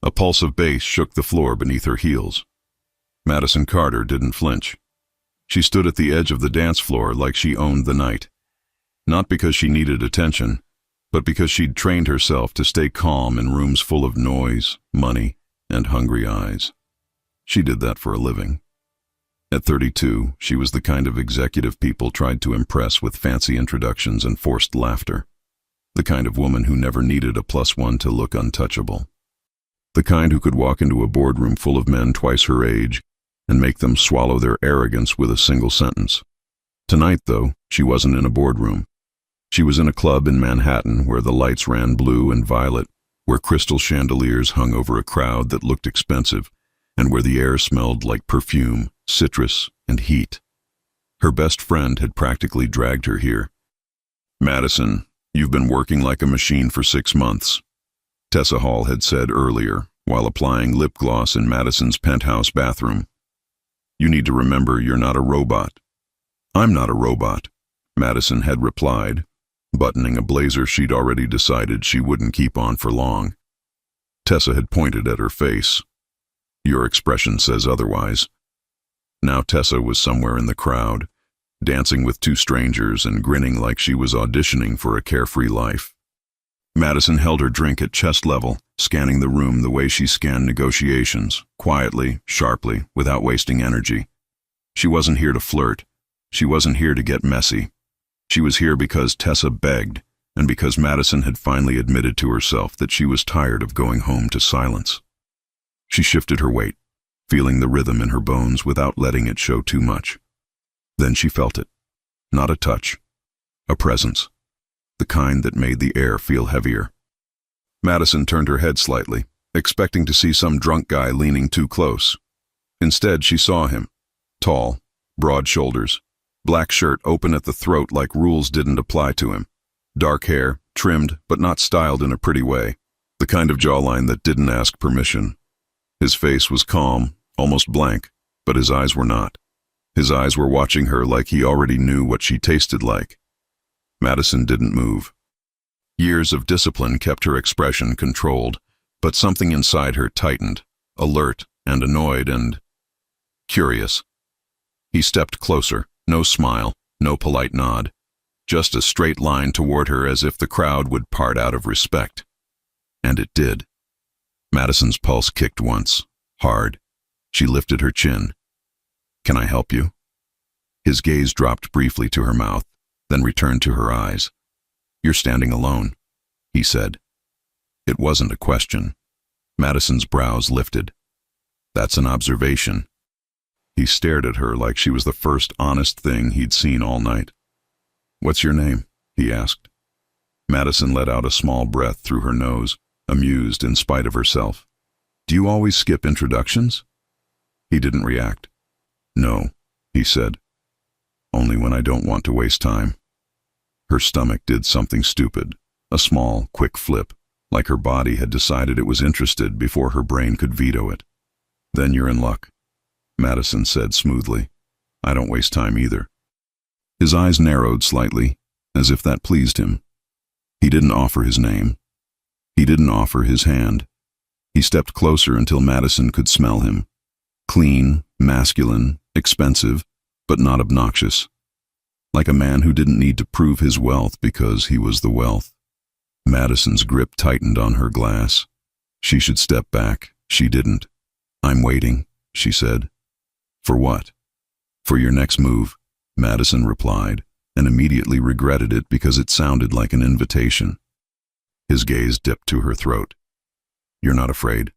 A pulse of bass shook the floor beneath her heels. Madison Carter didn't flinch. She stood at the edge of the dance floor like she owned the night. Not because she needed attention, but because she'd trained herself to stay calm in rooms full of noise, money, and hungry eyes. She did that for a living. At 32, she was the kind of executive people tried to impress with fancy introductions and forced laughter. The kind of woman who never needed a +1 to look untouchable. The kind who could walk into a boardroom full of men twice her age and make them swallow their arrogance with a single sentence. Tonight, though, she wasn't in a boardroom. She was in a club in Manhattan where the lights ran blue and violet, where crystal chandeliers hung over a crowd that looked expensive, and where the air smelled like perfume, citrus, and heat. Her best friend had practically dragged her here. "Madison, you've been working like a machine for 6 months," Tessa Hall had said earlier, while applying lip gloss in Madison's penthouse bathroom. "You need to remember you're not a robot." "I'm not a robot," Madison had replied, buttoning a blazer she'd already decided she wouldn't keep on for long. Tessa had pointed at her face. "Your expression says otherwise." Now Tessa was somewhere in the crowd, dancing with 2 strangers and grinning like she was auditioning for a carefree life. Madison held her drink at chest level, scanning the room the way she scanned negotiations, quietly, sharply, without wasting energy. She wasn't here to flirt. She wasn't here to get messy. She was here because Tessa begged, and because Madison had finally admitted to herself that she was tired of going home to silence. She shifted her weight, feeling the rhythm in her bones without letting it show too much. Then she felt it. Not a touch. A presence. The kind that made the air feel heavier. Madison turned her head slightly, expecting to see some drunk guy leaning too close. Instead, she saw him. Tall, broad shoulders, black shirt open at the throat like rules didn't apply to him. Dark hair, trimmed but not styled in a pretty way. The kind of jawline that didn't ask permission. His face was calm, almost blank, but his eyes were not. His eyes were watching her like he already knew what she tasted like. Madison didn't move. Years of discipline kept her expression controlled, but something inside her tightened, alert and annoyed and curious. He stepped closer, no smile, no polite nod, just a straight line toward her as if the crowd would part out of respect. And it did. Madison's pulse kicked once, hard. She lifted her chin. "Can I help you?" His gaze dropped briefly to her mouth, then returned to her eyes. "You're standing alone," he said. It wasn't a question. Madison's brows lifted. "That's an observation." He stared at her like she was the first honest thing he'd seen all night. "What's your name?" he asked. Madison let out a small breath through her nose, amused in spite of herself. "Do you always skip introductions?" He didn't react. "No," he said. "Only when I don't want to waste time." Her stomach did something stupid, a small, quick flip, like her body had decided it was interested before her brain could veto it. "Then you're in luck," Madison said smoothly. "I don't waste time either." His eyes narrowed slightly, as if that pleased him. He didn't offer his name. He didn't offer his hand. He stepped closer until Madison could smell him. Clean, masculine, expensive, but not obnoxious. Like a man who didn't need to prove his wealth because he was the wealth. Madison's grip tightened on her glass. She should step back. She didn't. "I'm waiting," she said. "For what?" "For your next move," Madison replied, and immediately regretted it because it sounded like an invitation. His gaze dipped to her throat. "You're not afraid?"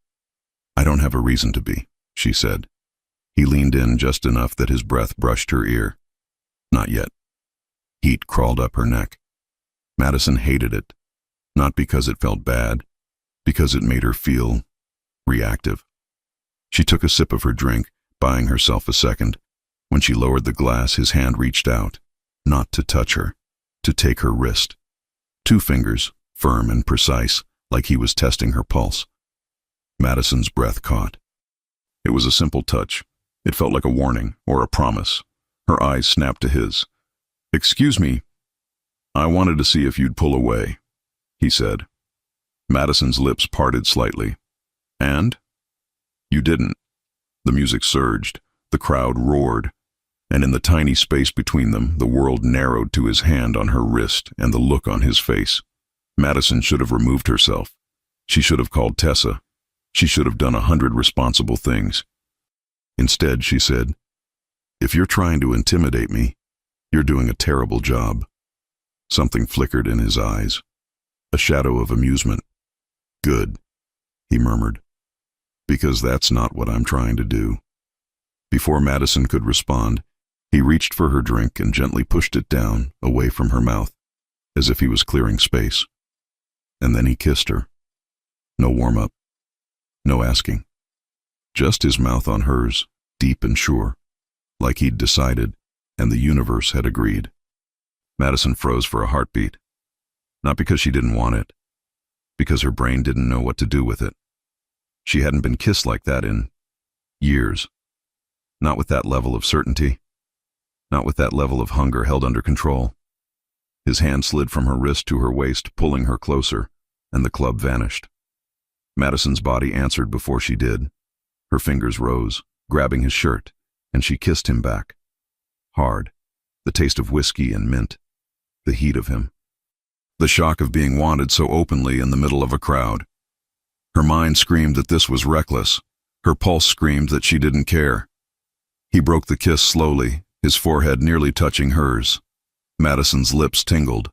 "I don't have a reason to be," she said. He leaned in just enough that his breath brushed her ear. "Not yet." Heat crawled up her neck. Madison hated it, not because it felt bad, because it made her feel reactive. She took a sip of her drink, buying herself a second. When she lowered the glass, his hand reached out, not to touch her, to take her wrist. 2 fingers, firm and precise, like he was testing her pulse. Madison's breath caught. It was a simple touch. It felt like a warning or a promise. Her eyes snapped to his. "Excuse me. I wanted to see if you'd pull away," he said. Madison's lips parted slightly. And? You didn't. The music surged, the crowd roared, and in the tiny space between them, the world narrowed to his hand on her wrist and the look on his face. Madison should have removed herself. She should have called Tessa. She should have done 100 responsible things. Instead, she said, "If you're trying to intimidate me, you're doing a terrible job." Something flickered in his eyes, a shadow of amusement. "Good," he murmured, "because that's not what I'm trying to do." Before Madison could respond, he reached for her drink and gently pushed it down, away from her mouth, as if he was clearing space. And then he kissed her. No warm-up, no asking. Just his mouth on hers, deep and sure, like he'd decided, and the universe had agreed. Madison froze for a heartbeat. Not because she didn't want it, because her brain didn't know what to do with it. She hadn't been kissed like that in years. Not with that level of certainty. Not with that level of hunger held under control. His hand slid from her wrist to her waist, pulling her closer, and the club vanished. Madison's body answered before she did. Her fingers rose, grabbing his shirt, and she kissed him back. Hard, the taste of whiskey and mint, the heat of him. The shock of being wanted so openly in the middle of a crowd. Her mind screamed that this was reckless. Her pulse screamed that she didn't care. He broke the kiss slowly, his forehead nearly touching hers. Madison's lips tingled.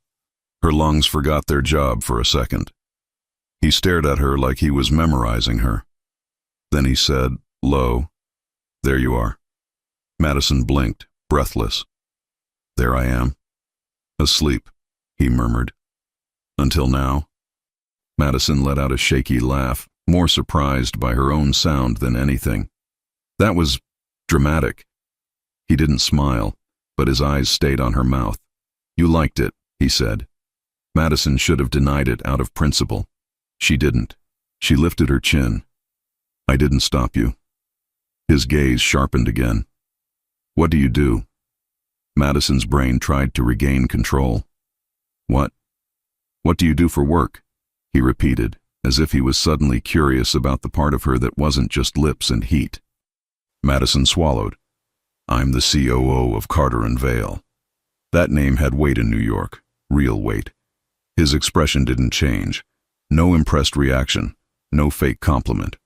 Her lungs forgot their job for a second. He stared at her like he was memorizing her. Then he said, low, "There you are." Madison blinked, breathless. "There I am." "Asleep," he murmured. "Until now?" Madison let out a shaky laugh, more surprised by her own sound than anything. That was dramatic. He didn't smile, but his eyes stayed on her mouth. "You liked it," he said. Madison should have denied it out of principle. She didn't. She lifted her chin. "I didn't stop you." His gaze sharpened again. "What do you do?" Madison's brain tried to regain control. What do you do for work?" he repeated, as if he was suddenly curious about the part of her that wasn't just lips and heat. Madison swallowed. "I'm the COO of Carter & Vale." That name had weight in New York, real weight. His expression didn't change. No impressed reaction, no fake compliment.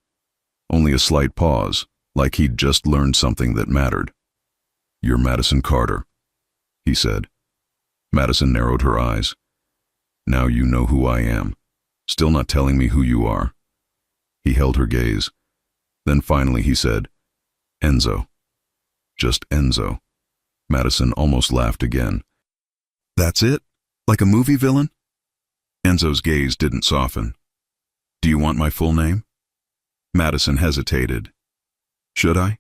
Only a slight pause, like he'd just learned something that mattered. "You're Madison Carter," he said. Madison narrowed her eyes. "Now you know who I am. Still not telling me who you are." He held her gaze. Then finally he said, "Enzo." "Just Enzo." Madison almost laughed again. "That's it? Like a movie villain?" Enzo's gaze didn't soften. "Do you want my full name?" Madison hesitated. "Should I?"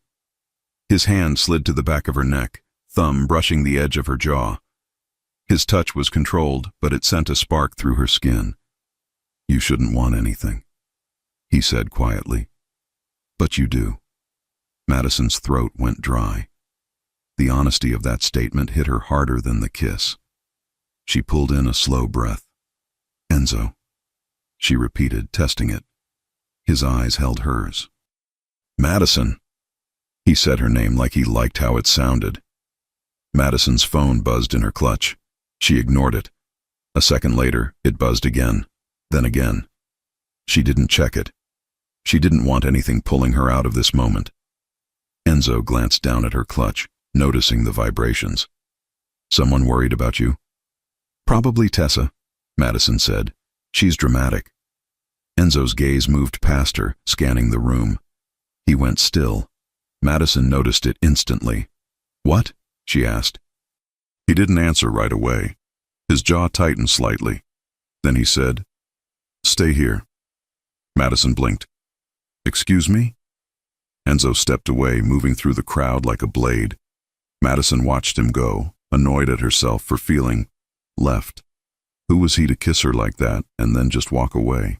His hand slid to the back of her neck, thumb brushing the edge of her jaw. His touch was controlled, but it sent a spark through her skin. "You shouldn't want anything," he said quietly. "But you do." Madison's throat went dry. The honesty of that statement hit her harder than the kiss. She pulled in a slow breath. "Enzo," she repeated, testing it. His eyes held hers. "Madison." He said her name like he liked how it sounded. Madison's phone buzzed in her clutch. She ignored it. A second later, it buzzed again, then again. She didn't check it. She didn't want anything pulling her out of this moment. Enzo glanced down at her clutch, noticing the vibrations. "Someone worried about you?" "Probably Tessa," Madison said. "She's dramatic." Enzo's gaze moved past her, scanning the room. He went still. Madison noticed it instantly. "What?" she asked. He didn't answer right away. His jaw tightened slightly. Then he said, "Stay here." Madison blinked. "Excuse me?" Enzo stepped away, moving through the crowd like a blade. Madison watched him go, annoyed at herself for feeling left. Who was he to kiss her like that and then just walk away?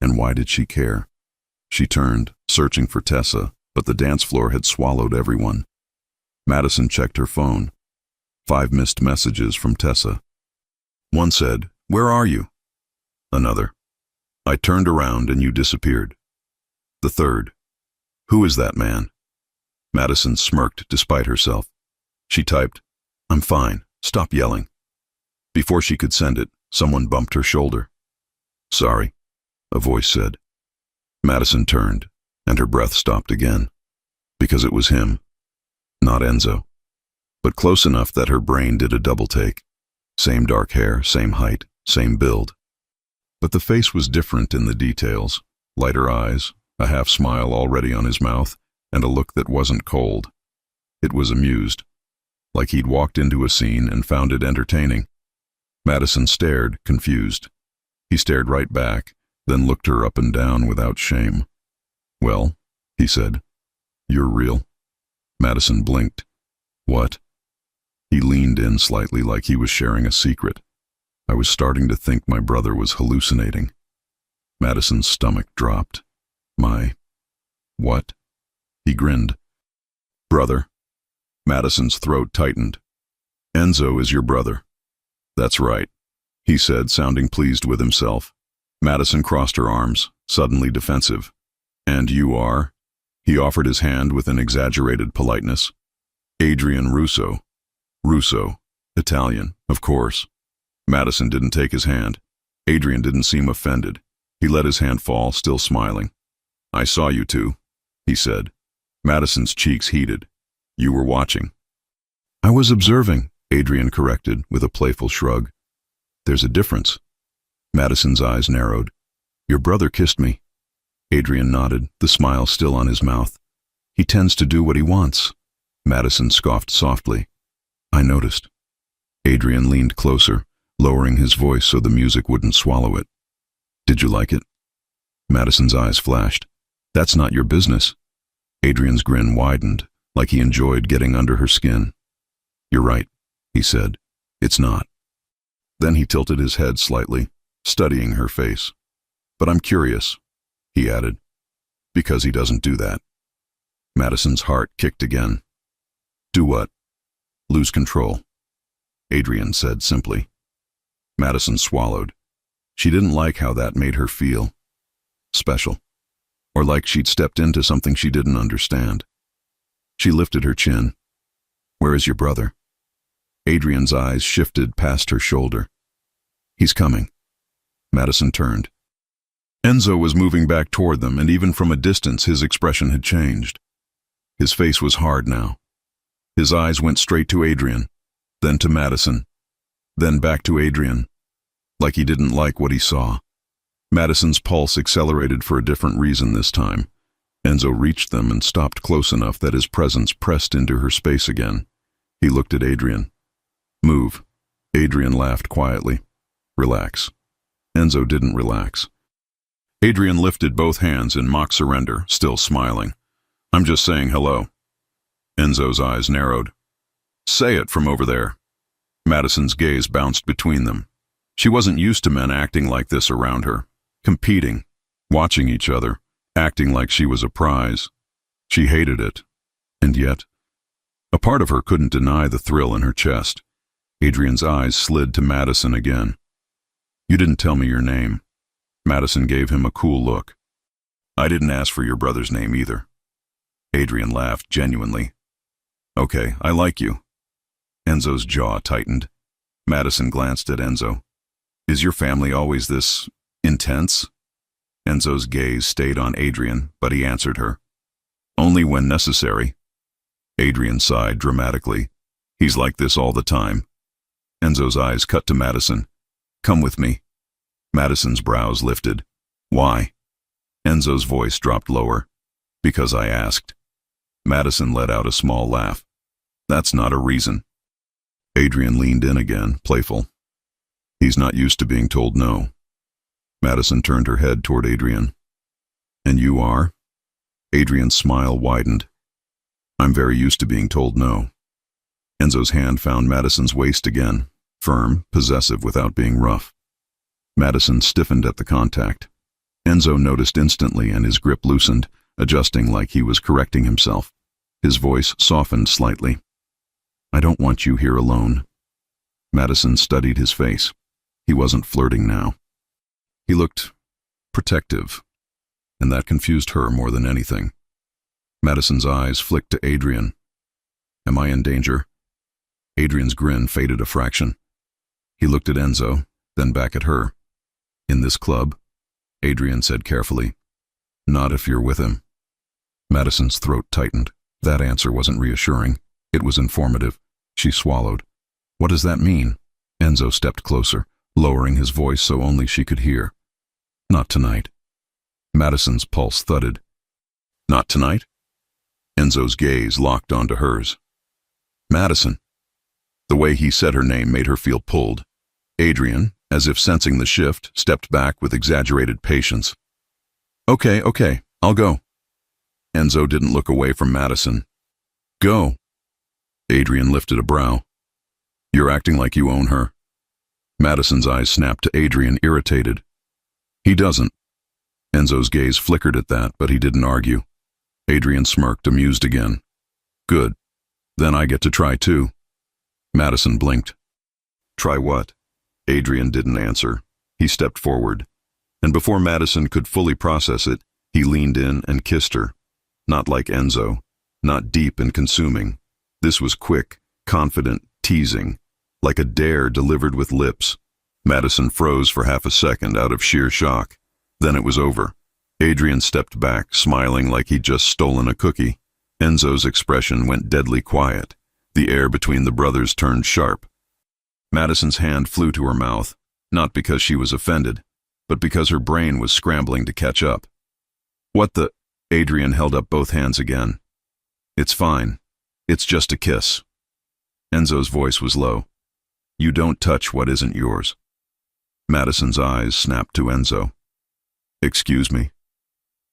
And why did she care? She turned, searching for Tessa, but the dance floor had swallowed everyone. Madison checked her phone. 5 missed messages from Tessa. One said, "Where are you?" Another, "I turned around and you disappeared." The third. Who is that man? Madison smirked despite herself. She typed, I'm fine, stop yelling. Before she could send it, someone bumped her shoulder. Sorry, a voice said. Madison turned, and her breath stopped again. Because it was him, not Enzo. But close enough that her brain did a double take. Same dark hair, same height, same build. But the face was different in the details. Lighter eyes, a half smile already on his mouth, and a look that wasn't cold. It was amused, like he'd walked into a scene and found it entertaining. Madison stared, confused. He stared right back, then looked her up and down without shame. Well, he said, you're real. Madison blinked. What? He leaned in slightly like he was sharing a secret. I was starting to think my brother was hallucinating. Madison's stomach dropped. My... what? He grinned. Brother. Madison's throat tightened. Enzo is your brother. That's right, he said, sounding pleased with himself. Madison crossed her arms, suddenly defensive. And you are? He offered his hand with an exaggerated politeness. Adrian Russo. Russo. Italian, of course. Madison didn't take his hand. Adrian didn't seem offended. He let his hand fall, still smiling. I saw you two, he said. Madison's cheeks heated. You were watching. I was observing, Adrian corrected with a playful shrug. There's a difference. Madison's eyes narrowed. Your brother kissed me. Adrian nodded, the smile still on his mouth. He tends to do what he wants. Madison scoffed softly. I noticed. Adrian leaned closer, lowering his voice so the music wouldn't swallow it. Did you like it? Madison's eyes flashed. That's not your business. Adrian's grin widened, like he enjoyed getting under her skin. You're right, he said. It's not. Then he tilted his head slightly, studying her face. But I'm curious, he added, because he doesn't do that. Madison's heart kicked again. Do what? Lose control, Adrian said simply. Madison swallowed. She didn't like how that made her feel. Special. Or like she'd stepped into something she didn't understand. She lifted her chin. Where is your brother? Adrian's eyes shifted past her shoulder. He's coming. Madison turned. Enzo was moving back toward them, and even from a distance his expression had changed. His face was hard now. His eyes went straight to Adrian, then to Madison, then back to Adrian, like he didn't like what he saw. Madison's pulse accelerated for a different reason this time. Enzo reached them and stopped close enough that his presence pressed into her space again. He looked at Adrian. Move. Adrian laughed quietly. Relax. Enzo didn't relax. Adrian lifted both hands in mock surrender, still smiling. I'm just saying hello. Enzo's eyes narrowed. Say it from over there. Madison's gaze bounced between them. She wasn't used to men acting like this around her, competing, watching each other, acting like she was a prize. She hated it. And yet, a part of her couldn't deny the thrill in her chest. Adrian's eyes slid to Madison again. You didn't tell me your name. Madison gave him a cool look. I didn't ask for your brother's name either. Adrian laughed genuinely. Okay, I like you. Enzo's jaw tightened. Madison glanced at Enzo. Is your family always this intense? Enzo's gaze stayed on Adrian, but he answered her. Only when necessary. Adrian sighed dramatically. He's like this all the time. Enzo's eyes cut to Madison. Come with me. Madison's brows lifted. Why? Enzo's voice dropped lower. Because I asked. Madison let out a small laugh. That's not a reason. Adrian leaned in again, playful. He's not used to being told no. Madison turned her head toward Adrian. And you are? Adrian's smile widened. I'm very used to being told no. Enzo's hand found Madison's waist again, firm, possessive without being rough. Madison stiffened at the contact. Enzo noticed instantly and his grip loosened, adjusting like he was correcting himself. His voice softened slightly. I don't want you here alone. Madison studied his face. He wasn't flirting now. He looked protective. and that confused her more than anything. Madison's eyes flicked to Adrian. Am I in danger? Adrian's grin faded a fraction. He looked at Enzo, then back at her. In this club? Adrian said carefully. Not if you're with him. Madison's throat tightened. That answer wasn't reassuring. It was informative. She swallowed. What does that mean? Enzo stepped closer, lowering his voice so only she could hear. Not tonight. Madison's pulse thudded. Not tonight? Enzo's gaze locked onto hers. Madison. The way he said her name made her feel pulled. Adrian, as if sensing the shift, stepped back with exaggerated patience. Okay, I'll go. Enzo didn't look away from Madison. Go. Adrian lifted a brow. You're acting like you own her. Madison's eyes snapped to Adrian, irritated. He doesn't. Enzo's gaze flickered at that, but he didn't argue. Adrian smirked, amused again. Good. Then I get to try too. Madison blinked. Try what? Adrian didn't answer. He stepped forward, and before Madison could fully process it, he leaned in and kissed her. Not like Enzo, not deep and consuming. This was quick, confident, teasing, like a dare delivered with lips. Madison froze for half a second out of sheer shock. Then it was over. Adrian stepped back, smiling like he'd just stolen a cookie. Enzo's expression went deadly quiet. The air between the brothers turned sharp. Madison's hand flew to her mouth, not because she was offended, but because her brain was scrambling to catch up. What the? Adrian held up both hands again. It's fine. It's just a kiss. Enzo's voice was low. You don't touch what isn't yours. Madison's eyes snapped to Enzo. Excuse me.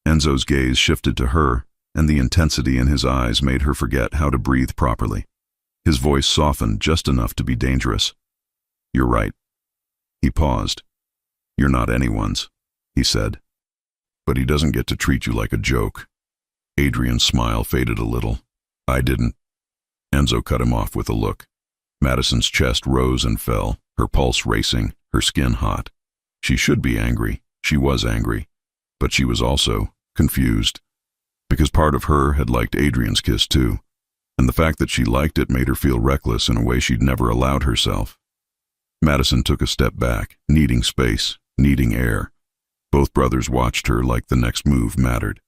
Enzo's gaze shifted to her, and the intensity in his eyes made her forget how to breathe properly. His voice softened just enough to be dangerous. You're right. He paused. You're not anyone's, he said. But he doesn't get to treat you like a joke. Adrian's smile faded a little. I didn't. Enzo cut him off with a look. Madison's chest rose and fell, her pulse racing, her skin hot. She should be angry. She was angry. But she was also confused. Because part of her had liked Adrian's kiss too. And the fact that she liked it made her feel reckless in a way she'd never allowed herself. Madison took a step back, needing space, needing air. Both brothers watched her like the next move mattered.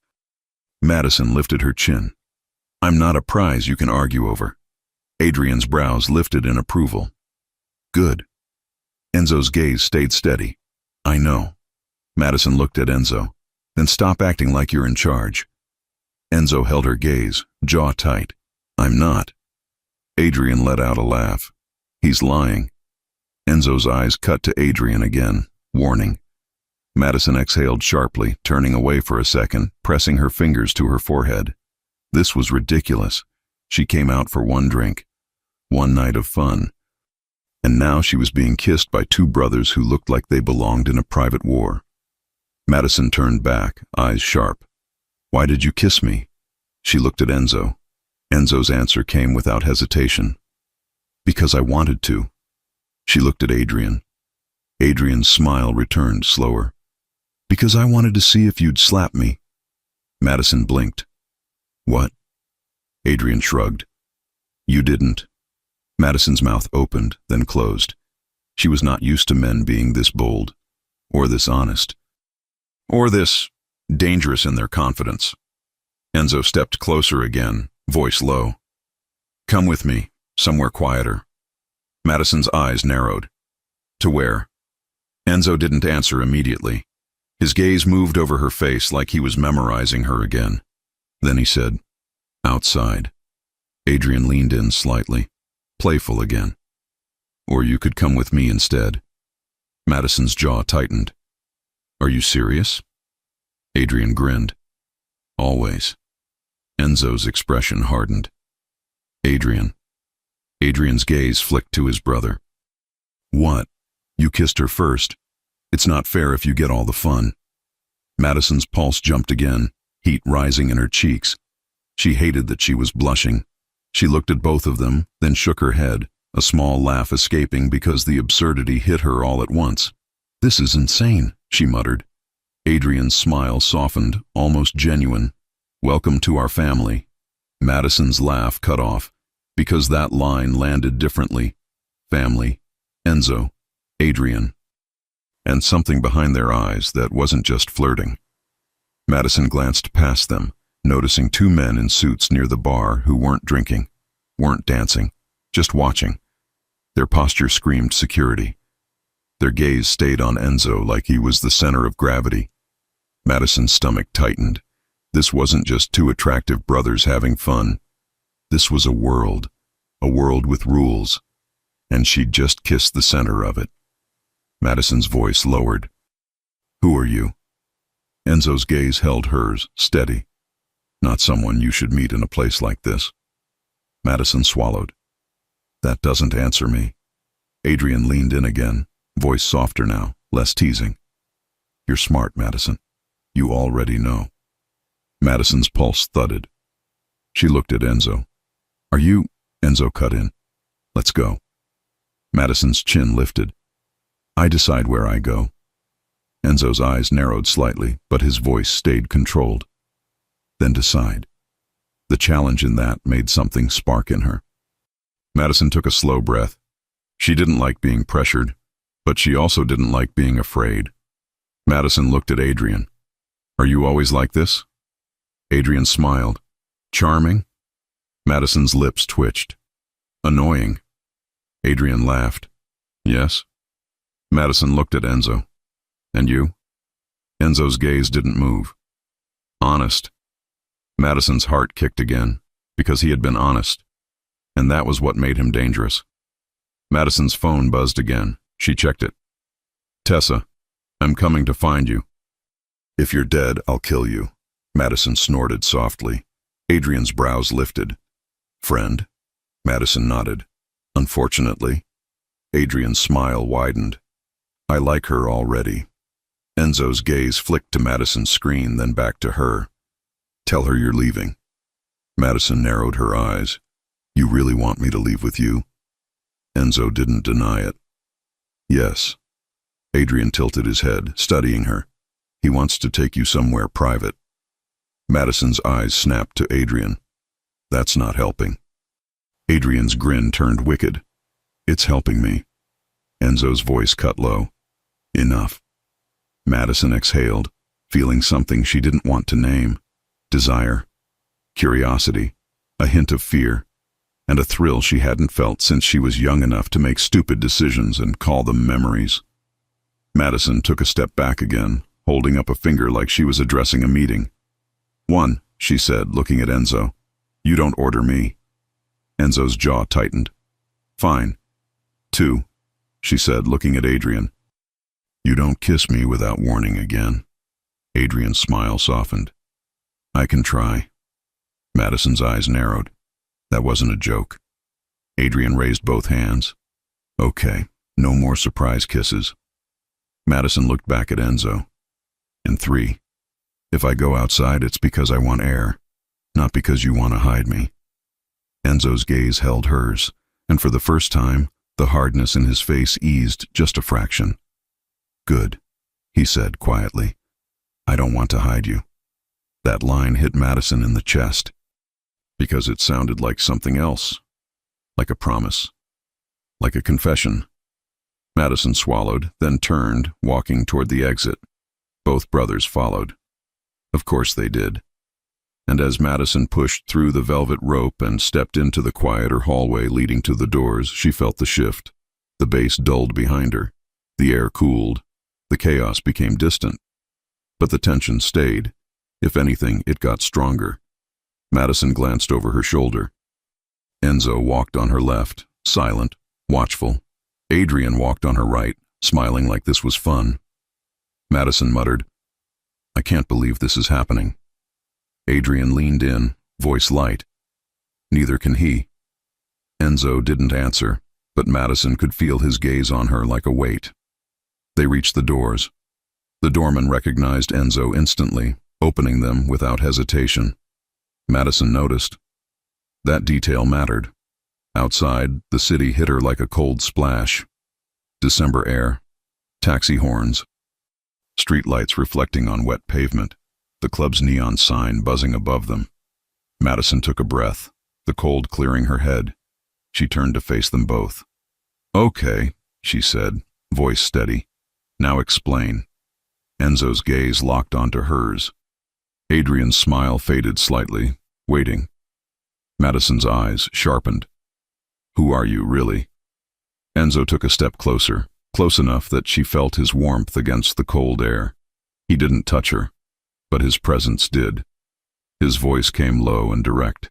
Madison lifted her chin. I'm not a prize you can argue over. Adrian's brows lifted in approval. Good. Enzo's gaze stayed steady. I know. Madison looked at Enzo. Then stop acting like you're in charge. Enzo held her gaze, jaw tight. I'm not. Adrian let out a laugh. He's lying. Enzo's eyes cut to Adrian again, warning. Madison exhaled sharply, turning away for a second, pressing her fingers to her forehead. This was ridiculous. She came out for one drink, one night of fun. And now she was being kissed by two brothers who looked like they belonged in a private war. Madison turned back, eyes sharp. Why did you kiss me? She looked at Enzo. Enzo's answer came without hesitation. Because I wanted to. She looked at Adrian. Adrian's smile returned slower. Because I wanted to see if you'd slap me. Madison blinked. What? Adrian shrugged. You didn't. Madison's mouth opened, then closed. She was not used to men being this bold, or this honest, or this dangerous in their confidence. Enzo stepped closer again, voice low. Come with me, somewhere quieter. Madison's eyes narrowed. To where? Enzo didn't answer immediately. His gaze moved over her face like he was memorizing her again. Then he said, outside. Adrian leaned in slightly, playful again. Or you could come with me instead. Madison's jaw tightened. Are you serious? Adrian grinned. Always. Enzo's expression hardened. Adrian. Adrian's gaze flicked to his brother. What? You kissed her first. It's not fair if you get all the fun. Madison's pulse jumped again, heat rising in her cheeks. She hated that she was blushing. She looked at both of them, then shook her head, a small laugh escaping because the absurdity hit her all at once. This is insane, she muttered. Adrian's smile softened, almost genuine. Welcome to our family. Madison's laugh cut off, because that line landed differently. Family, Enzo, Adrian. And something behind their eyes that wasn't just flirting. Madison glanced past them, noticing two men in suits near the bar who weren't drinking, weren't dancing, just watching. Their posture screamed security. Their gaze stayed on Enzo like he was the center of gravity. Madison's stomach tightened. This wasn't just two attractive brothers having fun. This was a world with rules, and she'd just kissed the center of it. Madison's voice lowered. Who are you? Enzo's gaze held hers, steady. Not someone you should meet in a place like this. Madison swallowed. That doesn't answer me. Adrian leaned in again, voice softer now, less teasing. You're smart, Madison. You already know. Madison's pulse thudded. She looked at Enzo. Are you? Enzo cut in. Let's go. Madison's chin lifted. I decide where I go. Enzo's eyes narrowed slightly, but his voice stayed controlled. Then decide. The challenge in that made something spark in her. Madison took a slow breath. She didn't like being pressured, but she also didn't like being afraid. Madison looked at Adrian. Are you always like this? Adrian smiled. Charming? Madison's lips twitched. Annoying. Adrian laughed. Yes. Madison looked at Enzo. And you? Enzo's gaze didn't move. Honest. Madison's heart kicked again, because he had been honest. And that was what made him dangerous. Madison's phone buzzed again. She checked it. Tessa, I'm coming to find you. If you're dead, I'll kill you. Madison snorted softly. Adrian's brows lifted. Friend? Madison nodded. Unfortunately. Adrian's smile widened. I like her already. Enzo's gaze flicked to Madison's screen, then back to her. Tell her you're leaving. Madison narrowed her eyes. You really want me to leave with you? Enzo didn't deny it. Yes. Adrian tilted his head, studying her. He wants to take you somewhere private. Madison's eyes snapped to Adrian. That's not helping. Adrian's grin turned wicked. It's helping me. Enzo's voice cut low. Enough. Madison exhaled, feeling something she didn't want to name. Desire, curiosity, a hint of fear, and a thrill she hadn't felt since she was young enough to make stupid decisions and call them memories. Madison took a step back again, holding up a finger like she was addressing a meeting. 1, she said, looking at Enzo. You don't order me. Enzo's jaw tightened. Fine. 2, she said, looking at Adrian. You don't kiss me without warning again. Adrian's smile softened. I can try. Madison's eyes narrowed. That wasn't a joke. Adrian raised both hands. Okay, no more surprise kisses. Madison looked back at Enzo. And 3, if I go outside, it's because I want air, not because you want to hide me. Enzo's gaze held hers, and for the first time, the hardness in his face eased just a fraction. Good, he said quietly. I don't want to hide you. That line hit Madison in the chest, because it sounded like something else, like a promise, like a confession. Madison swallowed, then turned, walking toward the exit. Both brothers followed. Of course they did. And as Madison pushed through the velvet rope and stepped into the quieter hallway leading to the doors, she felt the shift. The bass dulled behind her. The air cooled. The chaos became distant. But the tension stayed. If anything, it got stronger. Madison glanced over her shoulder. Enzo walked on her left, silent, watchful. Adrian walked on her right, smiling like this was fun. Madison muttered, I can't believe this is happening. Adrian leaned in, voice light. Neither can he. Enzo didn't answer, but Madison could feel his gaze on her like a weight. They reached the doors. The doorman recognized Enzo instantly, opening them without hesitation. Madison noticed. That detail mattered. Outside, the city hit her like a cold splash. December air, taxi horns, streetlights reflecting on wet pavement, the club's neon sign buzzing above them. Madison took a breath, the cold clearing her head. She turned to face them both. "Okay," she said, voice steady. "Now explain." Enzo's gaze locked onto hers. Adrian's smile faded slightly, waiting. Madison's eyes sharpened. "Who are you, really?" Enzo took a step closer, close enough that she felt his warmth against the cold air. He didn't touch her, but his presence did. His voice came low and direct.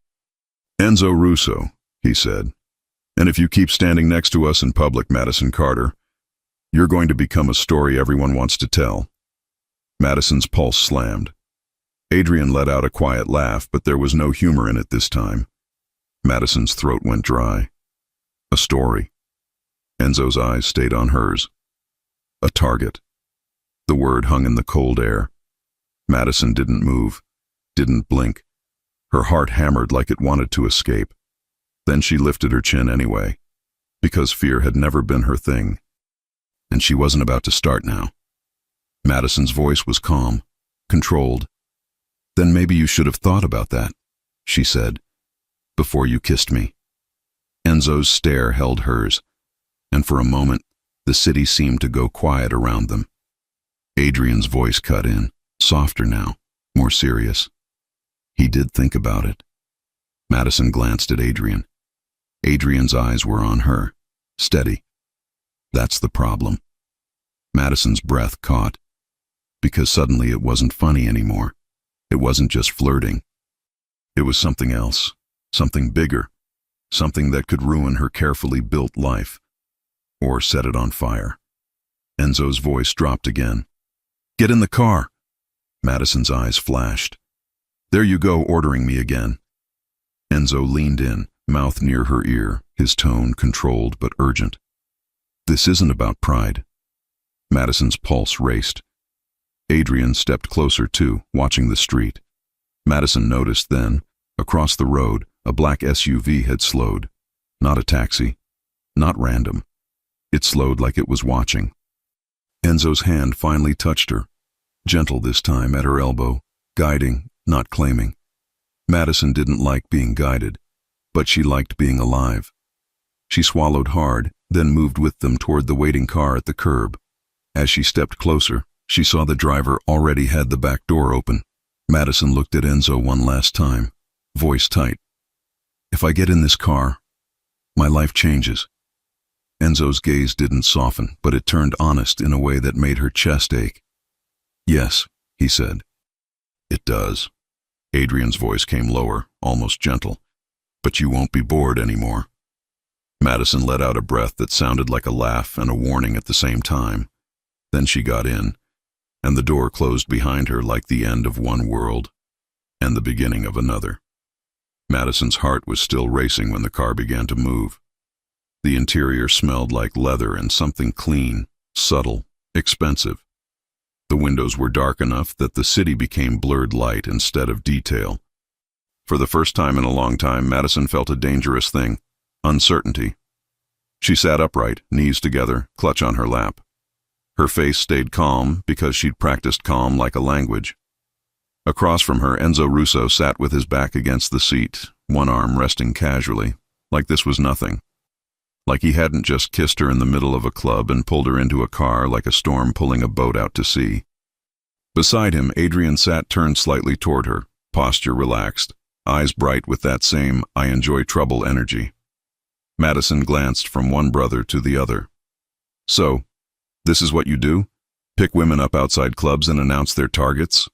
"Enzo Russo," he said. "And if you keep standing next to us in public, Madison Carter, you're going to become a story everyone wants to tell." Madison's pulse slammed. Adrian let out a quiet laugh, but there was no humor in it this time. Madison's throat went dry. A story. Enzo's eyes stayed on hers. A target. The word hung in the cold air. Madison didn't move, didn't blink. Her heart hammered like it wanted to escape. Then she lifted her chin anyway, because fear had never been her thing. And she wasn't about to start now. Madison's voice was calm, controlled. "Then maybe you should have thought about that," she said, "before you kissed me." Enzo's stare held hers, and for a moment, the city seemed to go quiet around them. Adrian's voice cut in, softer now, more serious. "He did think about it." Madison glanced at Adrian. Adrian's eyes were on her, steady. "That's the problem." Madison's breath caught, because suddenly it wasn't funny anymore. It wasn't just flirting. It was something else, something bigger, something that could ruin her carefully built life, or set it on fire. Enzo's voice dropped again. "Get in the car!" Madison's eyes flashed. "There you go, ordering me again." Enzo leaned in, mouth near her ear, his tone controlled but urgent. "This isn't about pride." Madison's pulse raced. Adrian stepped closer too, watching the street. Madison noticed then, across the road, a black SUV had slowed. Not a taxi, not random. It slowed like it was watching. Enzo's hand finally touched her, gentle this time at her elbow, guiding, not claiming. Madison didn't like being guided, but she liked being alive. She swallowed hard, then moved with them toward the waiting car at the curb. As she stepped closer, she saw the driver already had the back door open. Madison looked at Enzo one last time, voice tight. "If I get in this car, my life changes." Enzo's gaze didn't soften, but it turned honest in a way that made her chest ache. "Yes," he said. "It does." Adrian's voice came lower, almost gentle. "But you won't be bored anymore." Madison let out a breath that sounded like a laugh and a warning at the same time. Then she got in, and the door closed behind her like the end of one world and the beginning of another. Madison's heart was still racing when the car began to move. The interior smelled like leather and something clean, subtle, expensive. The windows were dark enough that the city became blurred light instead of detail. For the first time in a long time, Madison felt a dangerous thing, uncertainty. She sat upright, knees together, clutch on her lap. Her face stayed calm because she'd practiced calm like a language. Across from her, Enzo Russo sat with his back against the seat, one arm resting casually, like this was nothing. Like he hadn't just kissed her in the middle of a club and pulled her into a car like a storm pulling a boat out to sea. Beside him, Adrian sat turned slightly toward her, posture relaxed, eyes bright with that same "I enjoy trouble" energy. Madison glanced from one brother to the other. "So, this is what you do? Pick women up outside clubs and announce their targets?"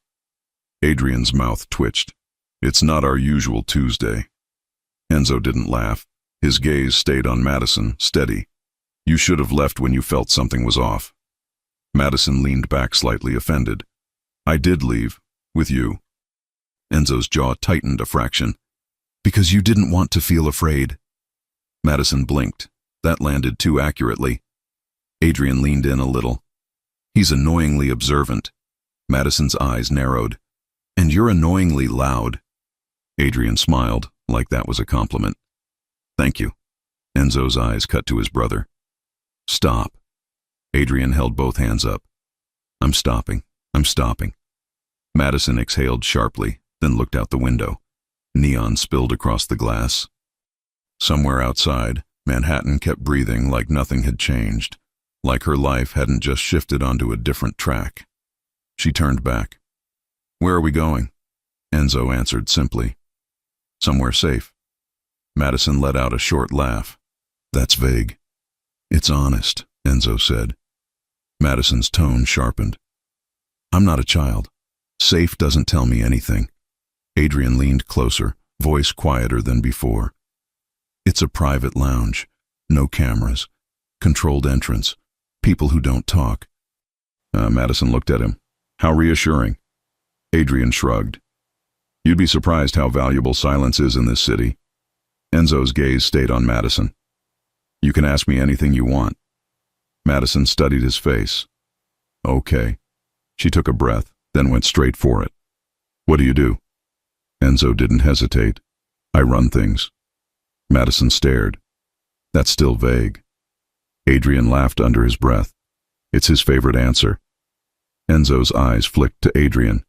Adrian's mouth twitched. "It's not our usual Tuesday." Enzo didn't laugh. His gaze stayed on Madison, steady. "You should have left when you felt something was off." Madison leaned back slightly, offended. "I did leave. With you." Enzo's jaw tightened a fraction. "Because you didn't want to feel afraid." Madison blinked. That landed too accurately. Adrian leaned in a little. "He's annoyingly observant." Madison's eyes narrowed. "And you're annoyingly loud." Adrian smiled, like that was a compliment. "Thank you." Enzo's eyes cut to his brother. "Stop." Adrian held both hands up. I'm stopping. I'm stopping. Madison exhaled sharply, then looked out the window. Neon spilled across the glass. Somewhere outside, Manhattan kept breathing like nothing had changed, like her life hadn't just shifted onto a different track. She turned back. Where are we going? Enzo answered simply. Somewhere safe. Madison let out a short laugh. That's vague. It's honest, Enzo said. Madison's tone sharpened. I'm not a child. Safe doesn't tell me anything. Adrian leaned closer, voice quieter than before. It's a private lounge. No cameras. Controlled entrance. People who don't talk. Madison looked at him. How reassuring. Adrian shrugged. You'd be surprised how valuable silence is in this city. Enzo's gaze stayed on Madison. You can ask me anything you want. Madison studied his face. Okay. She took a breath, then went straight for it. What do you do? Enzo didn't hesitate. I run things. Madison stared. That's still vague. Adrian laughed under his breath. It's his favorite answer. Enzo's eyes flicked to Adrian.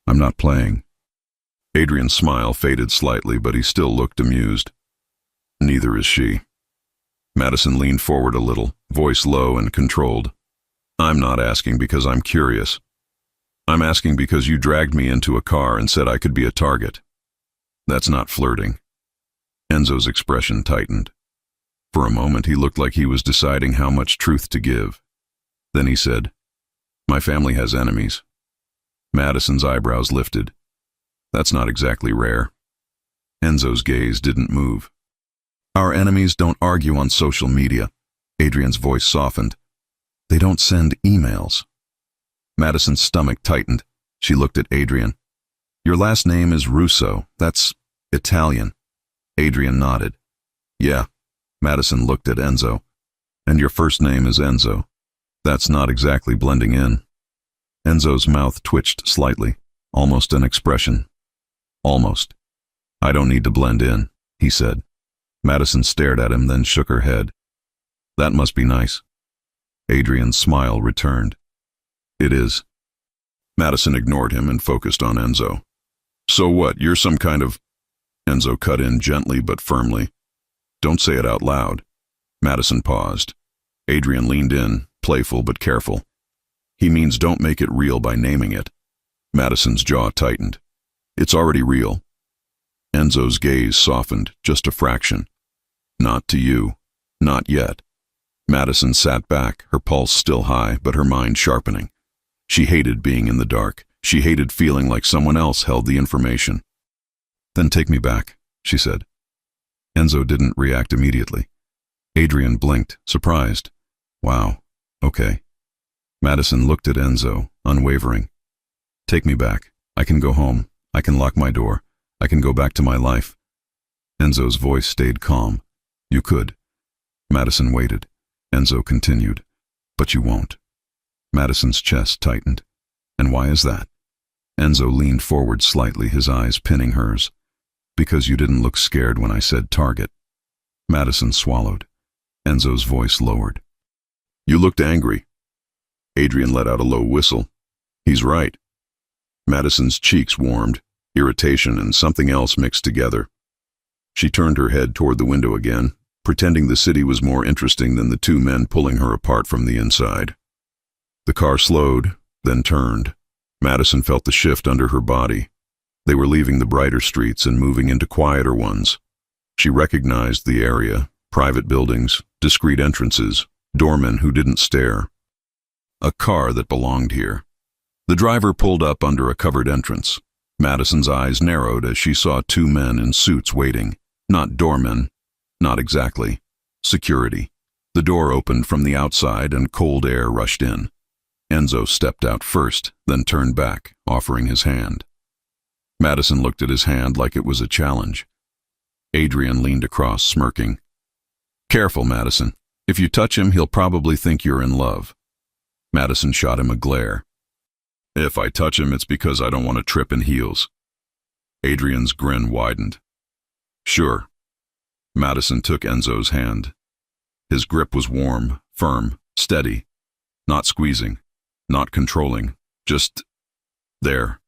I'm not playing. Adrian's smile faded slightly, but he still looked amused. Neither is she. Madison leaned forward a little, voice low and controlled. I'm not asking because I'm curious. I'm asking because you dragged me into a car and said I could be a target. That's not flirting. Enzo's expression tightened. For a moment he looked like he was deciding how much truth to give. Then he said, My family has enemies. Madison's eyebrows lifted. That's not exactly rare. Enzo's gaze didn't move. Our enemies don't argue on social media. Adrian's voice softened. They don't send emails. Madison's stomach tightened. She looked at Adrian. Your last name is Russo. That's Italian. Adrian nodded. Yeah. Madison looked at Enzo. And your first name is Enzo. That's not exactly blending in. Enzo's mouth twitched slightly, almost an expression. Almost. I don't need to blend in, he said. Madison stared at him, then shook her head. That must be nice. Adrian's smile returned. It is. Madison ignored him and focused on Enzo. So what, you're some kind of... Enzo cut in gently but firmly. Don't say it out loud. Madison paused. Adrian leaned in, playful but careful. He means don't make it real by naming it. Madison's jaw tightened. It's already real. Enzo's gaze softened, just a fraction. Not to you. Not yet. Madison sat back, her pulse still high, but her mind sharpening. She hated being in the dark. She hated feeling like someone else held the information. Then take me back, she said. Enzo didn't react immediately. Adrian blinked, surprised. Wow, okay. Madison looked at Enzo, unwavering. Take me back. I can go home. I can lock my door. I can go back to my life. Enzo's voice stayed calm. You could. Madison waited. Enzo continued. But you won't. Madison's chest tightened. And why is that? Enzo leaned forward slightly, his eyes pinning hers. Because you didn't look scared when I said target. Madison swallowed. Enzo's voice lowered. You looked angry. Adrian let out a low whistle. He's right. Madison's cheeks warmed, irritation and something else mixed together. She turned her head toward the window again, pretending the city was more interesting than the two men pulling her apart from the inside. The car slowed, then turned. Madison felt the shift under her body. They were leaving the brighter streets and moving into quieter ones. She recognized the area, private buildings, discreet entrances, doormen who didn't stare. A car that belonged here. The driver pulled up under a covered entrance. Madison's eyes narrowed as she saw two men in suits waiting. Not doormen. Not exactly. Security. The door opened from the outside and cold air rushed in. Enzo stepped out first, then turned back, offering his hand. Madison looked at his hand like it was a challenge. Adrian leaned across, smirking. Careful, Madison. If you touch him, he'll probably think you're in love. Madison shot him a glare. If I touch him, it's because I don't want to trip in heels. Adrian's grin widened. Sure. Madison took Enzo's hand. His grip was warm, firm, steady. Not squeezing. not controlling, just there.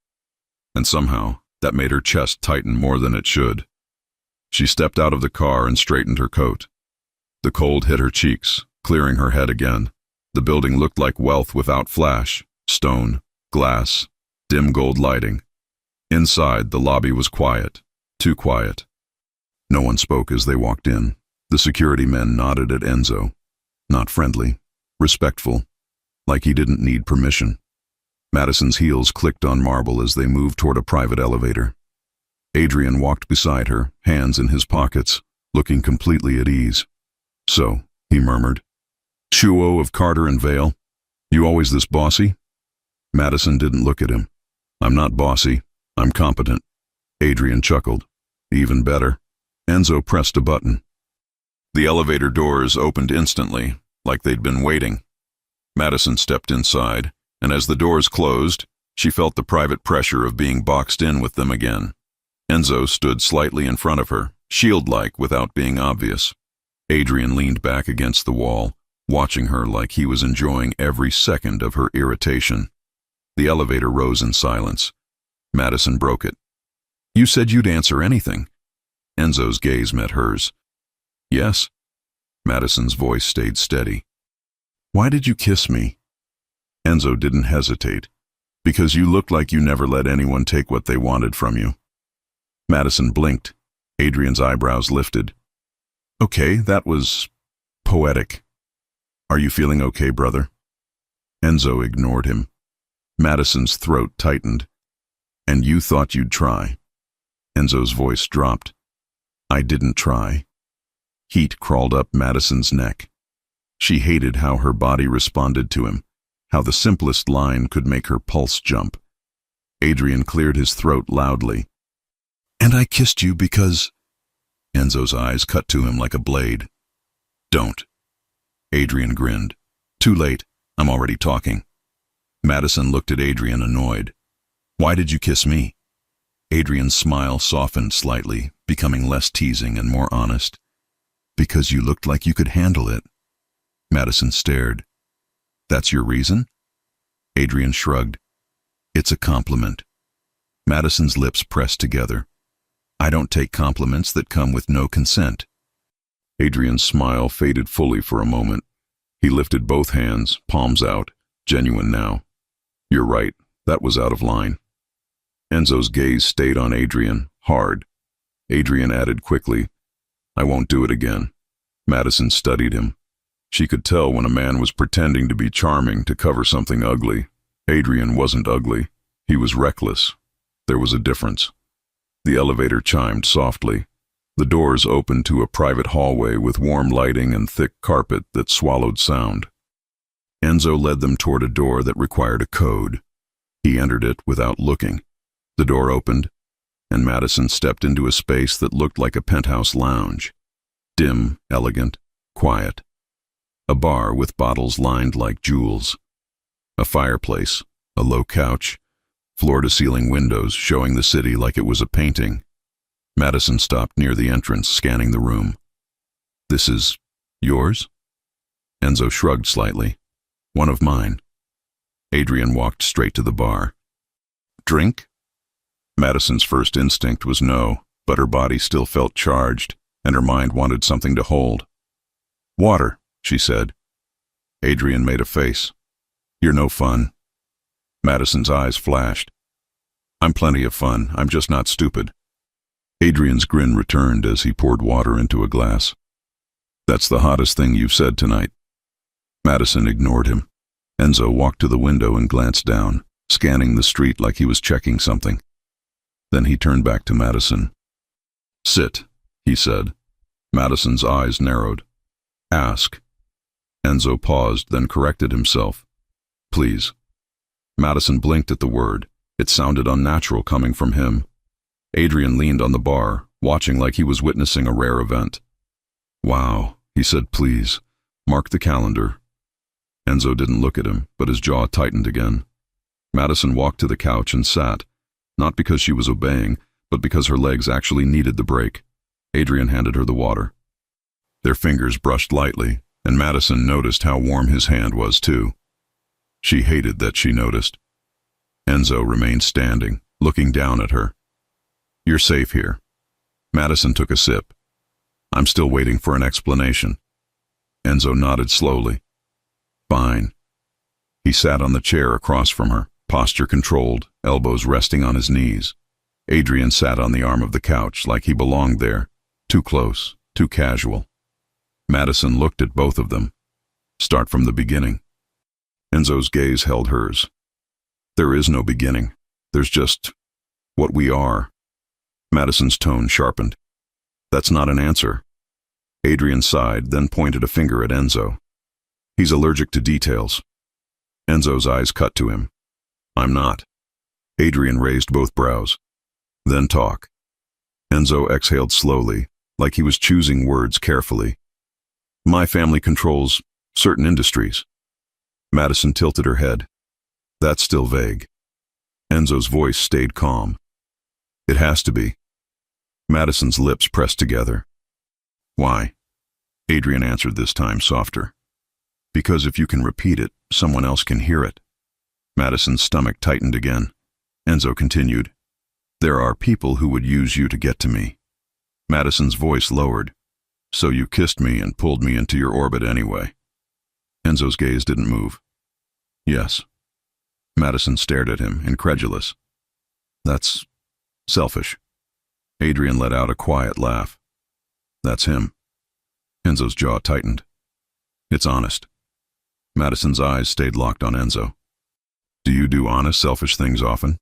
And somehow, that made her chest tighten more than it should. She stepped out of the car and straightened her coat. The cold hit her cheeks, clearing her head again. The building looked like wealth without flash, stone, glass, dim gold lighting. Inside, the lobby was quiet, too quiet. No one spoke as they walked in. The security men nodded at Enzo. Not friendly, respectful, like he didn't need permission. Madison's heels clicked on marble as they moved toward a private elevator. Adrian walked beside her, hands in his pockets, looking completely at ease. "So," he murmured. "Shuo of Carter and Vale, you always this bossy?" Madison didn't look at him. "I'm not bossy. I'm competent." Adrian chuckled. "Even better." Enzo pressed a button. The elevator doors opened instantly, like they'd been waiting. Madison stepped inside, and as the doors closed, she felt the private pressure of being boxed in with them again. Enzo stood slightly in front of her, shield-like without being obvious. Adrian leaned back against the wall, watching her like he was enjoying every second of her irritation. The elevator rose in silence. Madison broke it. "You said you'd answer anything." Enzo's gaze met hers. "Yes." Madison's voice stayed steady. "Why did you kiss me?" Enzo didn't hesitate. "Because you looked like you never let anyone take what they wanted from you." Madison blinked. Adrian's eyebrows lifted. "Okay, that was poetic. Are you feeling okay, brother?" Enzo ignored him. Madison's throat tightened. "And you thought you'd try." Enzo's voice dropped. "I didn't try." Heat crawled up Madison's neck. She hated how her body responded to him, how the simplest line could make her pulse jump. Adrian cleared his throat loudly. "And I kissed you because—" Enzo's eyes cut to him like a blade. "Don't." Adrian grinned. "Too late. I'm already talking." Madison looked at Adrian, annoyed. "Why did you kiss me?" Adrian's smile softened slightly, becoming less teasing and more honest. "Because you looked like you could handle it." Madison stared. "That's your reason?" Adrian shrugged. "It's a compliment." Madison's lips pressed together. "I don't take compliments that come with no consent." Adrian's smile faded fully for a moment. He lifted both hands, palms out, genuine now. "You're right, that was out of line." Enzo's gaze stayed on Adrian, hard. Adrian added quickly, "I won't do it again." Madison studied him. She could tell when a man was pretending to be charming to cover something ugly. Adrian wasn't ugly. He was reckless. There was a difference. The elevator chimed softly. The doors opened to a private hallway with warm lighting and thick carpet that swallowed sound. Enzo led them toward a door that required a code. He entered it without looking. The door opened, and Madison stepped into a space that looked like a penthouse lounge. Dim, elegant, quiet. A bar with bottles lined like jewels. A fireplace, a low couch, floor-to-ceiling windows showing the city like it was a painting. Madison stopped near the entrance, scanning the room. "This is yours?" Enzo shrugged slightly. "One of mine." Adrian walked straight to the bar. "Drink?" Madison's first instinct was no, but her body still felt charged, and her mind wanted something to hold. "Water," she said. Adrian made a face. "You're no fun." Madison's eyes flashed. "I'm plenty of fun, I'm just not stupid." Adrian's grin returned as he poured water into a glass. "That's the hottest thing you've said tonight." Madison ignored him. Enzo walked to the window and glanced down, scanning the street like he was checking something. Then he turned back to Madison. "Sit," he said. Madison's eyes narrowed. "Ask." Enzo paused, then corrected himself. "Please." Madison blinked at the word. It sounded unnatural coming from him. Adrian leaned on the bar, watching like he was witnessing a rare event. "Wow," he said, "please. Mark the calendar." Enzo didn't look at him, but his jaw tightened again. Madison walked to the couch and sat, not because she was obeying, but because her legs actually needed the break. Adrian handed her the water. Their fingers brushed lightly, and Madison noticed how warm his hand was too. She hated that she noticed. Enzo remained standing, looking down at her. "You're safe here." Madison took a sip. "I'm still waiting for an explanation." Enzo nodded slowly. "Fine." He sat on the chair across from her, posture controlled, elbows resting on his knees. Adrian sat on the arm of the couch like he belonged there, too close, too casual. Madison looked at both of them. "Start from the beginning." Enzo's gaze held hers. "There is no beginning. There's just what we are." Madison's tone sharpened. "That's not an answer." Adrian sighed, then pointed a finger at Enzo. "He's allergic to details." Enzo's eyes cut to him. "I'm not." Adrian raised both brows. "Then talk." Enzo exhaled slowly, like he was choosing words carefully. "My family controls certain industries." Madison tilted her head. "That's still vague." Enzo's voice stayed calm. "It has to be." Madison's lips pressed together. "Why?" Adrian answered, this time softer. "Because if you can repeat it, someone else can hear it." Madison's stomach tightened again. Enzo continued, "There are people who would use you to get to me." Madison's voice lowered. "So you kissed me and pulled me into your orbit anyway." Enzo's gaze didn't move. "Yes." Madison stared at him, incredulous. "That's selfish." Adrian let out a quiet laugh. "That's him." Enzo's jaw tightened. "It's honest." Madison's eyes stayed locked on Enzo. "Do you do honest, selfish things often?"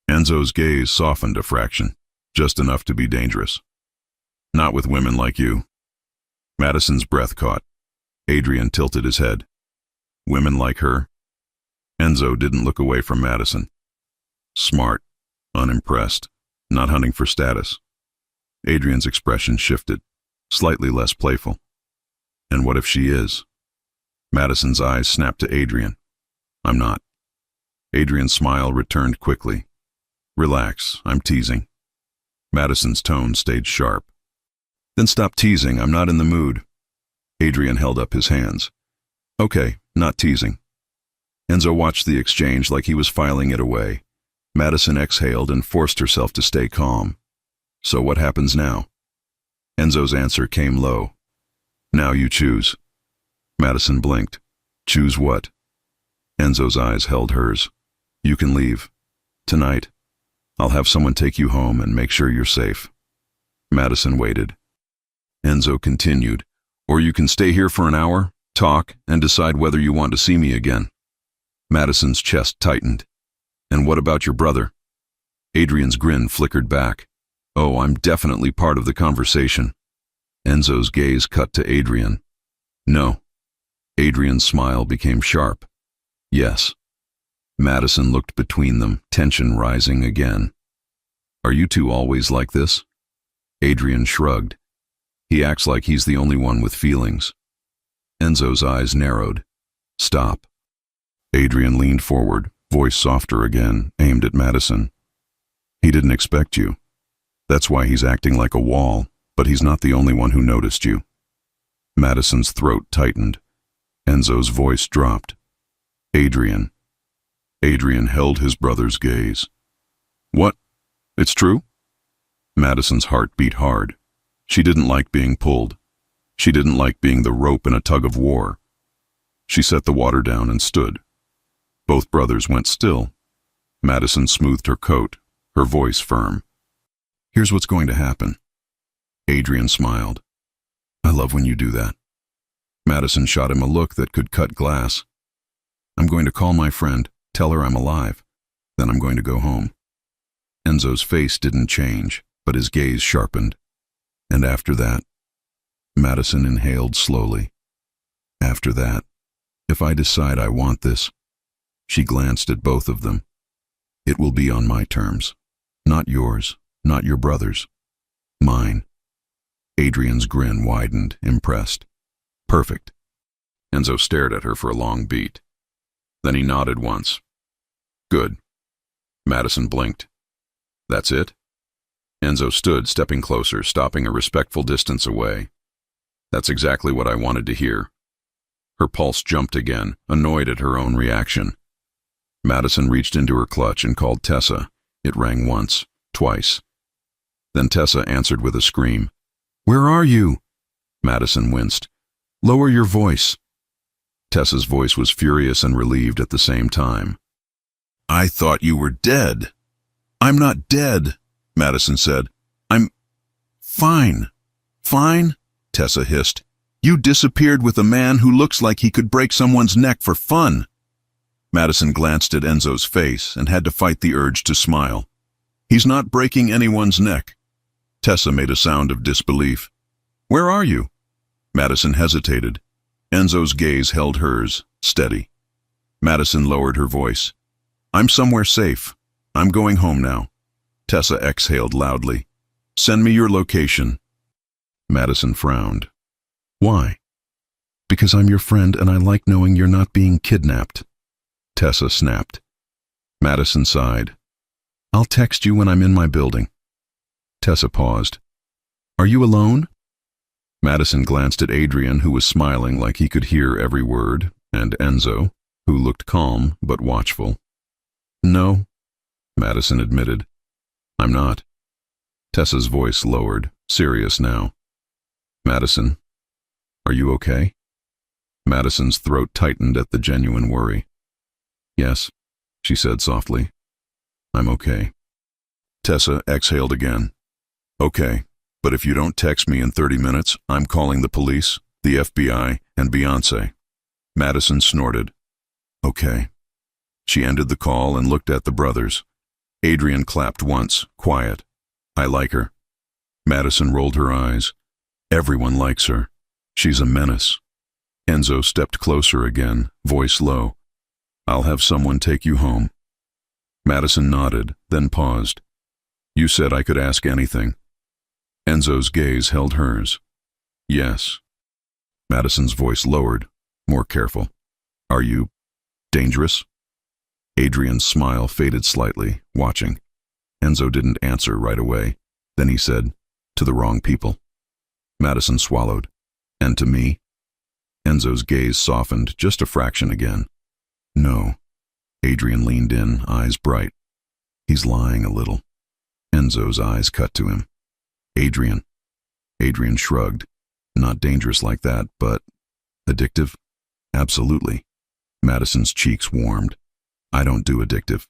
Enzo's gaze softened a fraction, just enough to be dangerous. "Not with women like you." Madison's breath caught. Adrian tilted his head. "Women like her?" Enzo didn't look away from Madison. Smart, unimpressed, not hunting for status. Adrian's expression shifted, slightly less playful. "And what if she is?" Madison's eyes snapped to Adrian. "I'm not." Adrian's smile returned quickly. "Relax, I'm teasing." Madison's tone stayed sharp. "Then stop teasing, I'm not in the mood." Adrian held up his hands. "Okay, not teasing." Enzo watched the exchange like he was filing it away. Madison exhaled and forced herself to stay calm. "So what happens now?" Enzo's answer came low. "Now you choose." Madison blinked. "Choose what?" Enzo's eyes held hers. "You can leave. Tonight. I'll have someone take you home and make sure you're safe." Madison waited. Enzo continued, "Or you can stay here for an hour, talk, and decide whether you want to see me again." Madison's chest tightened. "And what about your brother?" Adrian's grin flickered back. "Oh, I'm definitely part of the conversation." Enzo's gaze cut to Adrian. "No." Adrian's smile became sharp. "Yes." Madison looked between them, tension rising again. "Are you two always like this?" Adrian shrugged. "He acts like he's the only one with feelings." Enzo's eyes narrowed. "Stop." Adrian leaned forward, voice softer again, aimed at Madison. "He didn't expect you. That's why he's acting like a wall, but he's not the only one who noticed you." Madison's throat tightened. Enzo's voice dropped. "Adrian." Adrian held his brother's gaze. "What? It's true?" Madison's heart beat hard. She didn't like being pulled. She didn't like being the rope in a tug of war. She set the water down and stood. Both brothers went still. Madison smoothed her coat, her voice firm. "Here's what's going to happen." Adrian smiled. "I love when you do that." Madison shot him a look that could cut glass. "I'm going to call my friend, tell her I'm alive. Then I'm going to go home." Enzo's face didn't change, but his gaze sharpened. "And after that?" Madison inhaled slowly. "After that, if I decide I want this." She glanced at both of them. "It will be on my terms. Not yours, not your brother's. Mine." Adrian's grin widened, impressed. "Perfect." Enzo stared at her for a long beat. Then he nodded once. "Good." Madison blinked. "That's it?" Enzo stood, stepping closer, stopping a respectful distance away. "That's exactly what I wanted to hear." Her pulse jumped again, annoyed at her own reaction. Madison reached into her clutch and called Tessa. It rang once, twice. Then Tessa answered with a scream. "Where are you?" Madison winced. "Lower your voice." Tessa's voice was furious and relieved at the same time. "I thought you were dead." "I'm not dead," Madison said. "I'm fine." "Fine?" Tessa hissed. "You disappeared with a man who looks like he could break someone's neck for fun." Madison glanced at Enzo's face and had to fight the urge to smile. "He's not breaking anyone's neck." Tessa made a sound of disbelief. "Where are you?" Madison hesitated. Enzo's gaze held hers, steady. Madison lowered her voice. "I'm somewhere safe. I'm going home now." Tessa exhaled loudly. "Send me your location." Madison frowned. "Why?" "Because I'm your friend and I like knowing you're not being kidnapped." Tessa snapped. Madison sighed. "I'll text you when I'm in my building." Tessa paused. "Are you alone?" Madison glanced at Adrian, who was smiling like he could hear every word, and Enzo, who looked calm but watchful. "No," Madison admitted. "I'm not." Tessa's voice lowered, serious now. "Madison, are you okay?" Madison's throat tightened at the genuine worry. "Yes," she said softly. "I'm okay." Tessa exhaled again. "Okay, but if you don't text me in 30 minutes, I'm calling the police, the FBI, and Beyoncé." Madison snorted. "Okay." She ended the call and looked at the brothers. Adrian clapped once, quiet. "I like her." Madison rolled her eyes. "Everyone likes her. She's a menace." Enzo stepped closer again, voice low. "I'll have someone take you home." Madison nodded, then paused. "You said I could ask anything." Enzo's gaze held hers. "Yes." Madison's voice lowered, more careful. "Are you dangerous?" Adrian's smile faded slightly, watching. Enzo didn't answer right away. Then he said, "To the wrong people." Madison swallowed. "And to me?" Enzo's gaze softened just a fraction again. "No." Adrian leaned in, eyes bright. "He's lying a little." Enzo's eyes cut to him. "Adrian." Adrian shrugged. "Not dangerous like that, but addictive?" "Absolutely." Madison's cheeks warmed. "I don't do addictive."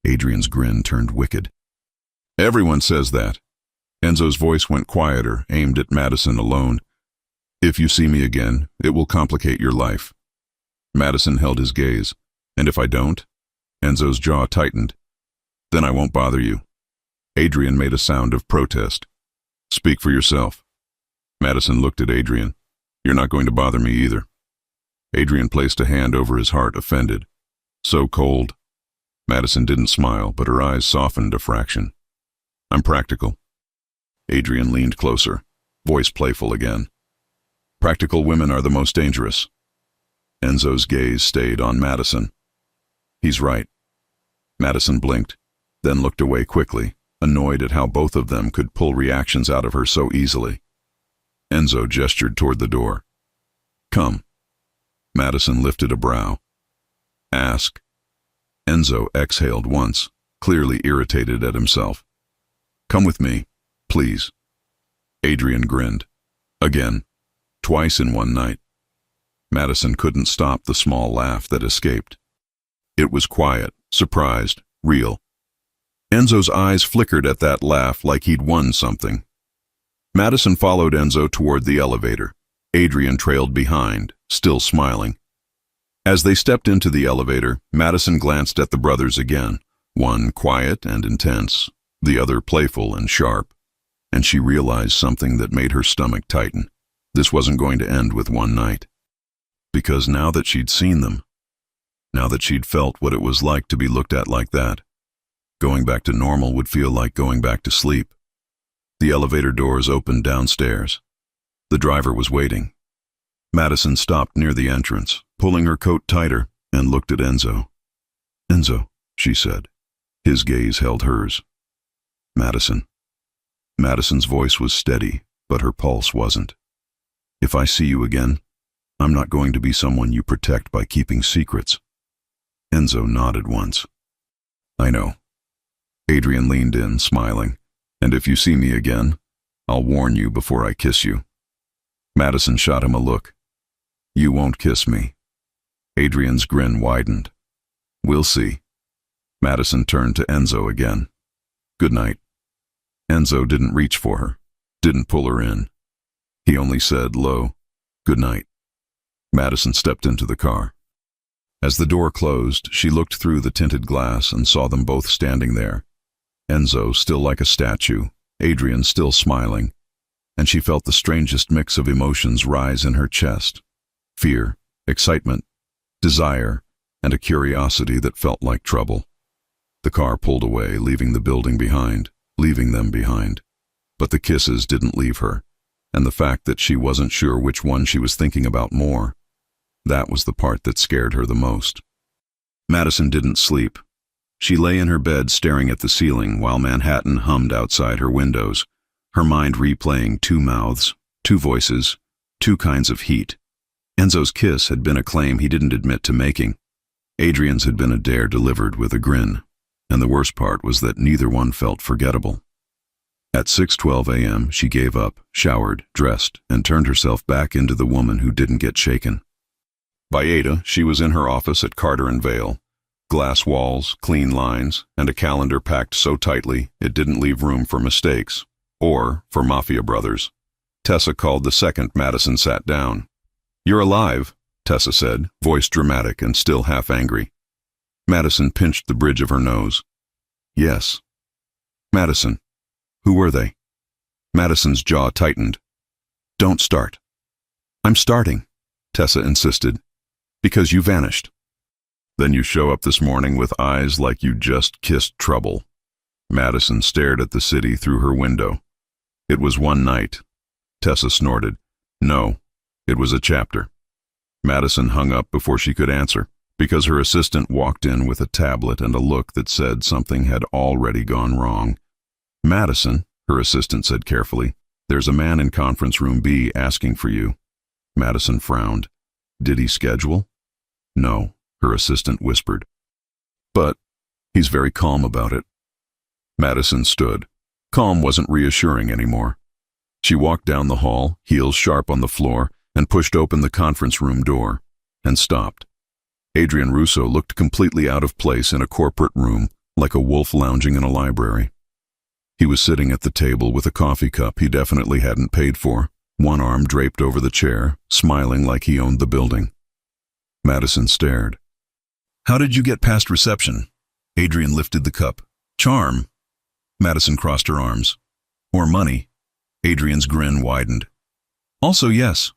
Adrian's grin turned wicked. "Everyone says that." Enzo's voice went quieter, aimed at Madison alone. "If you see me again, it will complicate your life." Madison held his gaze. "And if I don't?" Enzo's jaw tightened. "Then I won't bother you." Adrian made a sound of protest. "Speak for yourself." Madison looked at Adrian. "You're not going to bother me either." Adrian placed a hand over his heart, offended. "So cold." Madison didn't smile, but her eyes softened a fraction. "I'm practical." Adrian leaned closer, voice playful again. "Practical women are the most dangerous." Enzo's gaze stayed on Madison. "He's right." Madison blinked, then looked away quickly, annoyed at how both of them could pull reactions out of her so easily. Enzo gestured toward the door. "Come." Madison lifted a brow. "Ask." Enzo exhaled once, clearly irritated at himself. "Come with me, please." Adrian grinned. Again. Twice in one night. Madison couldn't stop the small laugh that escaped. It was quiet, surprised, real. Enzo's eyes flickered at that laugh like he'd won something. Madison followed Enzo toward the elevator. Adrian trailed behind, still smiling. As they stepped into the elevator, Madison glanced at the brothers again, one quiet and intense, the other playful and sharp, and she realized something that made her stomach tighten. This wasn't going to end with one night. Because now that she'd seen them, now that she'd felt what it was like to be looked at like that, going back to normal would feel like going back to sleep. The elevator doors opened downstairs. The driver was waiting. Madison stopped near the entrance, pulling her coat tighter, and looked at Enzo. "Enzo," she said. His gaze held hers. "Madison." Madison's voice was steady, but her pulse wasn't. "If I see you again, I'm not going to be someone you protect by keeping secrets. Enzo nodded once. I know. Adrian leaned in, smiling. And if you see me again, I'll warn you before I kiss you. Madison shot him a look. You won't kiss me. Adrian's grin widened. We'll see. Madison turned to Enzo again. Good night. Enzo didn't reach for her, didn't pull her in. He only said low, good night. Madison stepped into the car. As the door closed, she looked through the tinted glass and saw them both standing there. Enzo still like a statue, Adrian still smiling, and she felt the strangest mix of emotions rise in her chest. Fear, excitement, desire, and a curiosity that felt like trouble. The car pulled away, leaving the building behind, leaving them behind. But the kisses didn't leave her, and the fact that she wasn't sure which one she was thinking about more, that was the part that scared her the most. Madison didn't sleep. She lay in her bed staring at the ceiling while Manhattan hummed outside her windows, her mind replaying two mouths, two voices, two kinds of heat. Enzo's kiss had been a claim he didn't admit to making. Adrian's had been a dare delivered with a grin, and the worst part was that neither one felt forgettable. At 6:12 a.m., she gave up, showered, dressed, and turned herself back into the woman who didn't get shaken. By 8, she was in her office at Carter and Vale. Glass walls, clean lines, and a calendar packed so tightly it didn't leave room for mistakes, or for Mafia brothers. Tessa called the second Madison sat down. You're alive, Tessa said, voice dramatic and still half angry. Madison pinched the bridge of her nose. Yes. Madison. Who were they? Madison's jaw tightened. Don't start. I'm starting, Tessa insisted. Because you vanished. Then you show up this morning with eyes like you just kissed trouble. Madison stared at the city through her window. It was one night. Tessa snorted. No, it was a chapter. Madison hung up before she could answer, because her assistant walked in with a tablet and a look that said something had already gone wrong. Madison, her assistant said carefully, there's a man in conference room B asking for you. Madison frowned. Did he schedule? No, her assistant whispered. But he's very calm about it. Madison stood. Calm wasn't reassuring anymore. She walked down the hall, heels sharp on the floor, and pushed open the conference room door, and stopped. Adrian Russo looked completely out of place in a corporate room, like a wolf lounging in a library. He was sitting at the table with a coffee cup he definitely hadn't paid for, one arm draped over the chair, smiling like he owned the building. Madison stared. How did you get past reception? Adrian lifted the cup. Charm. Madison crossed her arms. Or money. Adrian's grin widened. Also yes.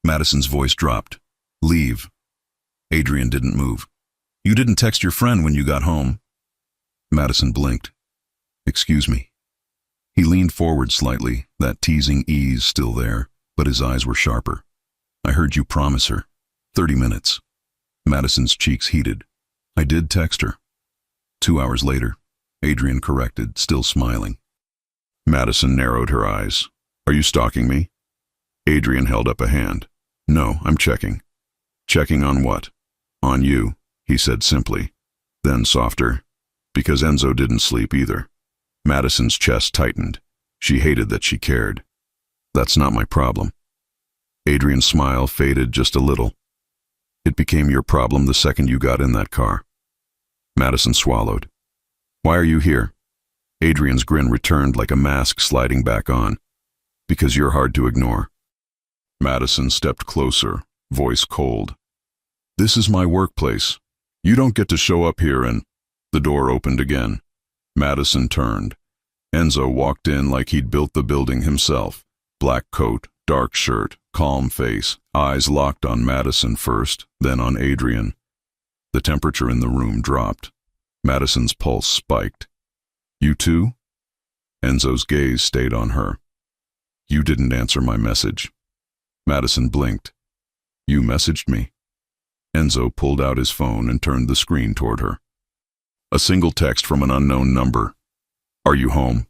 Madison's voice dropped. Leave. Adrian didn't move. You didn't text your friend when you got home. Madison blinked. Excuse me. He leaned forward slightly, that teasing ease still there, but his eyes were sharper. I heard you promise her. 30 minutes. Madison's cheeks heated. I did text her. 2 hours later, Adrian corrected, still smiling. Madison narrowed her eyes. Are you stalking me? Adrian held up a hand. No, I'm checking. Checking on what? On you, he said simply. Then softer. Because Enzo didn't sleep either. Madison's chest tightened. She hated that she cared. That's not my problem. Adrian's smile faded just a little. It became your problem the second you got in that car. Madison swallowed. Why are you here? Adrian's grin returned like a mask sliding back on. Because you're hard to ignore. Madison stepped closer, voice cold. This is my workplace. You don't get to show up here and... The door opened again. Madison turned. Enzo walked in like he'd built the building himself. Black coat, dark shirt, calm face, eyes locked on Madison first, then on Adrian. The temperature in the room dropped. Madison's pulse spiked. You too? Enzo's gaze stayed on her. You didn't answer my message. Madison blinked. You messaged me. Enzo pulled out his phone and turned the screen toward her. A single text from an unknown number. Are you home?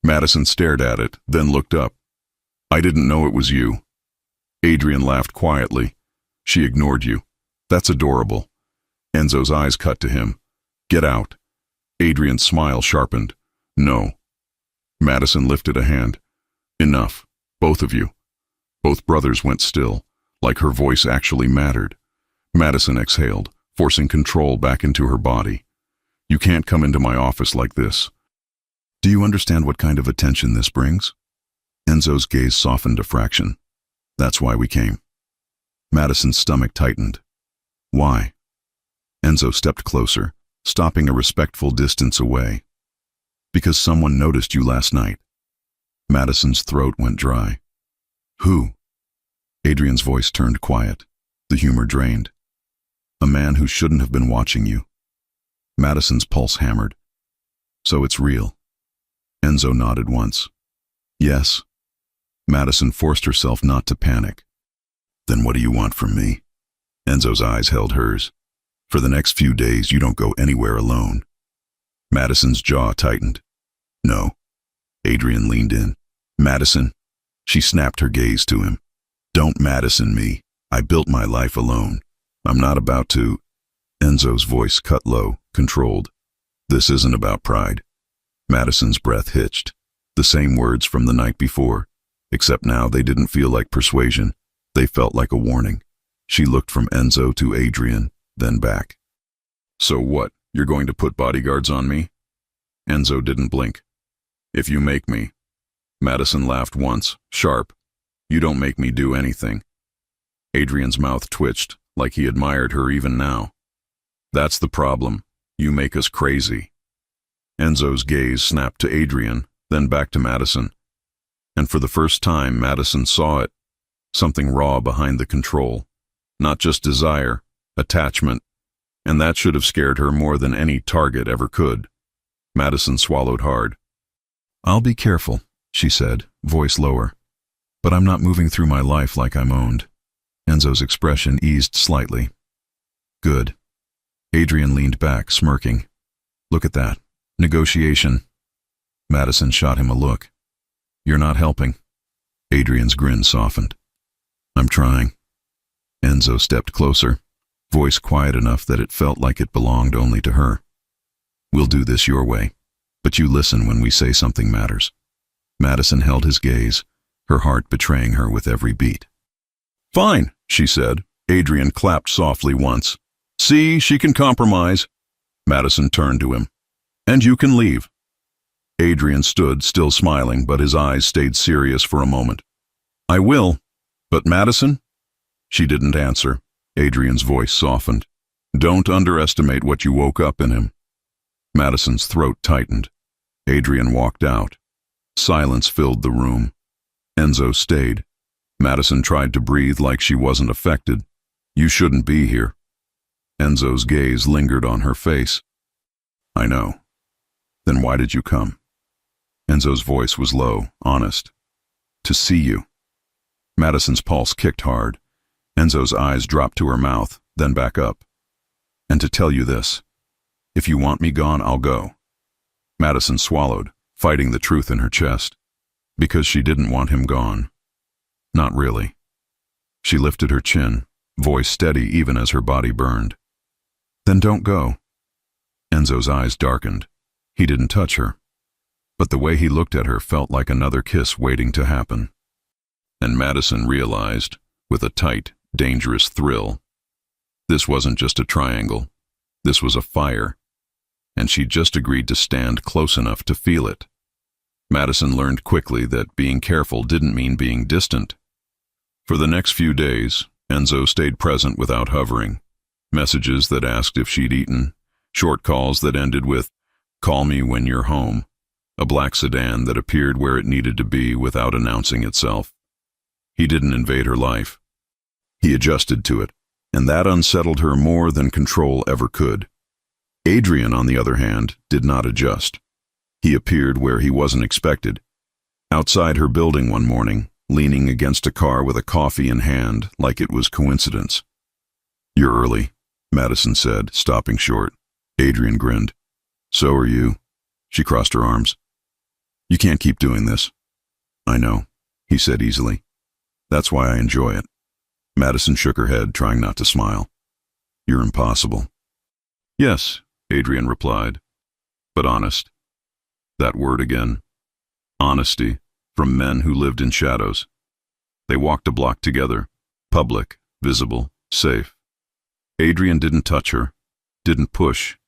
Madison stared at it, then looked up. I didn't know it was you. Adrian laughed quietly, She ignored you. That's adorable. Enzo's eyes cut to him. Get out. Adrian's smile sharpened. No. Madison lifted a hand. Enough. Both of you. Both brothers went still, like her voice actually mattered. Madison exhaled, forcing control back into her body. You can't come into my office like this. Do you understand what kind of attention this brings? Enzo's gaze softened a fraction. That's why we came. Madison's stomach tightened. Why? Enzo stepped closer, stopping a respectful distance away. Because someone noticed you last night. Madison's throat went dry. Who? Adrian's voice turned quiet, the humor drained. A man who shouldn't have been watching you. Madison's pulse hammered. So it's real. Enzo nodded once. Yes. Madison forced herself not to panic. Then what do you want from me? Enzo's eyes held hers. For the next few days, you don't go anywhere alone. Madison's jaw tightened. No. Adrian leaned in. Madison. She snapped her gaze to him. Don't Madison me. I built my life alone. I'm not about to. Enzo's voice cut low, controlled. This isn't about pride. Madison's breath hitched. The same words from the night before, except now they didn't feel like persuasion. They felt like a warning. She looked from Enzo to Adrian, then back. So what? You're going to put bodyguards on me? Enzo didn't blink. If you make me. Madison laughed once, sharp. You don't make me do anything. Adrian's mouth twitched, like he admired her even now. That's the problem. You make us crazy. Enzo's gaze snapped to Adrian, then back to Madison. And for the first time, Madison saw it. Something raw behind the control. Not just desire, attachment. And that should have scared her more than any target ever could. Madison swallowed hard. I'll be careful, she said, voice lower. But I'm not moving through my life like I'm owned. Enzo's expression eased slightly. Good. Adrian leaned back, smirking. Look at that. Negotiation. Madison shot him a look. You're not helping. Adrian's grin softened. I'm trying. Enzo stepped closer, voice quiet enough that it felt like it belonged only to her. We'll do this your way, but you listen when we say something matters. Madison held his gaze, her heart betraying her with every beat. Fine, she said. Adrian clapped softly once. See, she can compromise. Madison turned to him. And you can leave. Adrian stood, still smiling, but his eyes stayed serious for a moment. I will. But Madison? She didn't answer. Adrian's voice softened. Don't underestimate what you woke up in him. Madison's throat tightened. Adrian walked out. Silence filled the room. Enzo stayed. Madison tried to breathe like she wasn't affected. You shouldn't be here. Enzo's gaze lingered on her face. I know. Then why did you come? Enzo's voice was low, honest. To see you. Madison's pulse kicked hard. Enzo's eyes dropped to her mouth, then back up. And to tell you this. If you want me gone, I'll go. Madison swallowed, fighting the truth in her chest. Because she didn't want him gone. Not really. She lifted her chin, voice steady even as her body burned. Then don't go. Enzo's eyes darkened. He didn't touch her. But the way he looked at her felt like another kiss waiting to happen. And Madison realized, with a tight, dangerous thrill, this wasn't just a triangle. This was a fire. And she'd just agreed to stand close enough to feel it. Madison learned quickly that being careful didn't mean being distant. For the next few days, Enzo stayed present without hovering. Messages that asked if she'd eaten, short calls that ended with, call me when you're home, a black sedan that appeared where it needed to be without announcing itself. He didn't invade her life. He adjusted to it, and that unsettled her more than control ever could. Adrian, on the other hand, did not adjust. He appeared where he wasn't expected. Outside her building one morning, leaning against a car with a coffee in hand like it was coincidence. You're early, Madison said, stopping short. Adrian grinned. So are you. She crossed her arms. You can't keep doing this. I know, he said easily. That's why I enjoy it. Madison shook her head, trying not to smile. You're impossible. Yes, Adrian replied, but honest. That word again. Honesty, from men who lived in shadows. They walked a block together, public, visible, safe. Adrian didn't touch her, didn't push.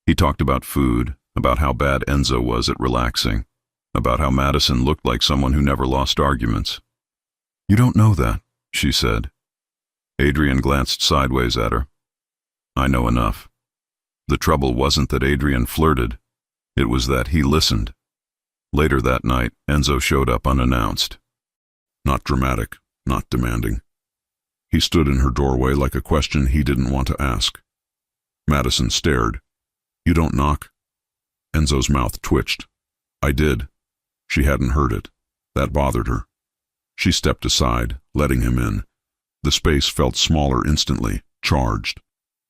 He talked about food, about how bad Enzo was at relaxing, about how Madison looked like someone who never lost arguments. You don't know that, she said. Adrian glanced sideways at her. I know enough. The trouble wasn't that Adrian flirted, it was that he listened. Later that night, Enzo showed up unannounced. Not dramatic, not demanding. He stood in her doorway like a question he didn't want to ask. Madison stared. You don't knock? Enzo's mouth twitched. I did. She hadn't heard it. That bothered her. She stepped aside, letting him in. The space felt smaller instantly, charged.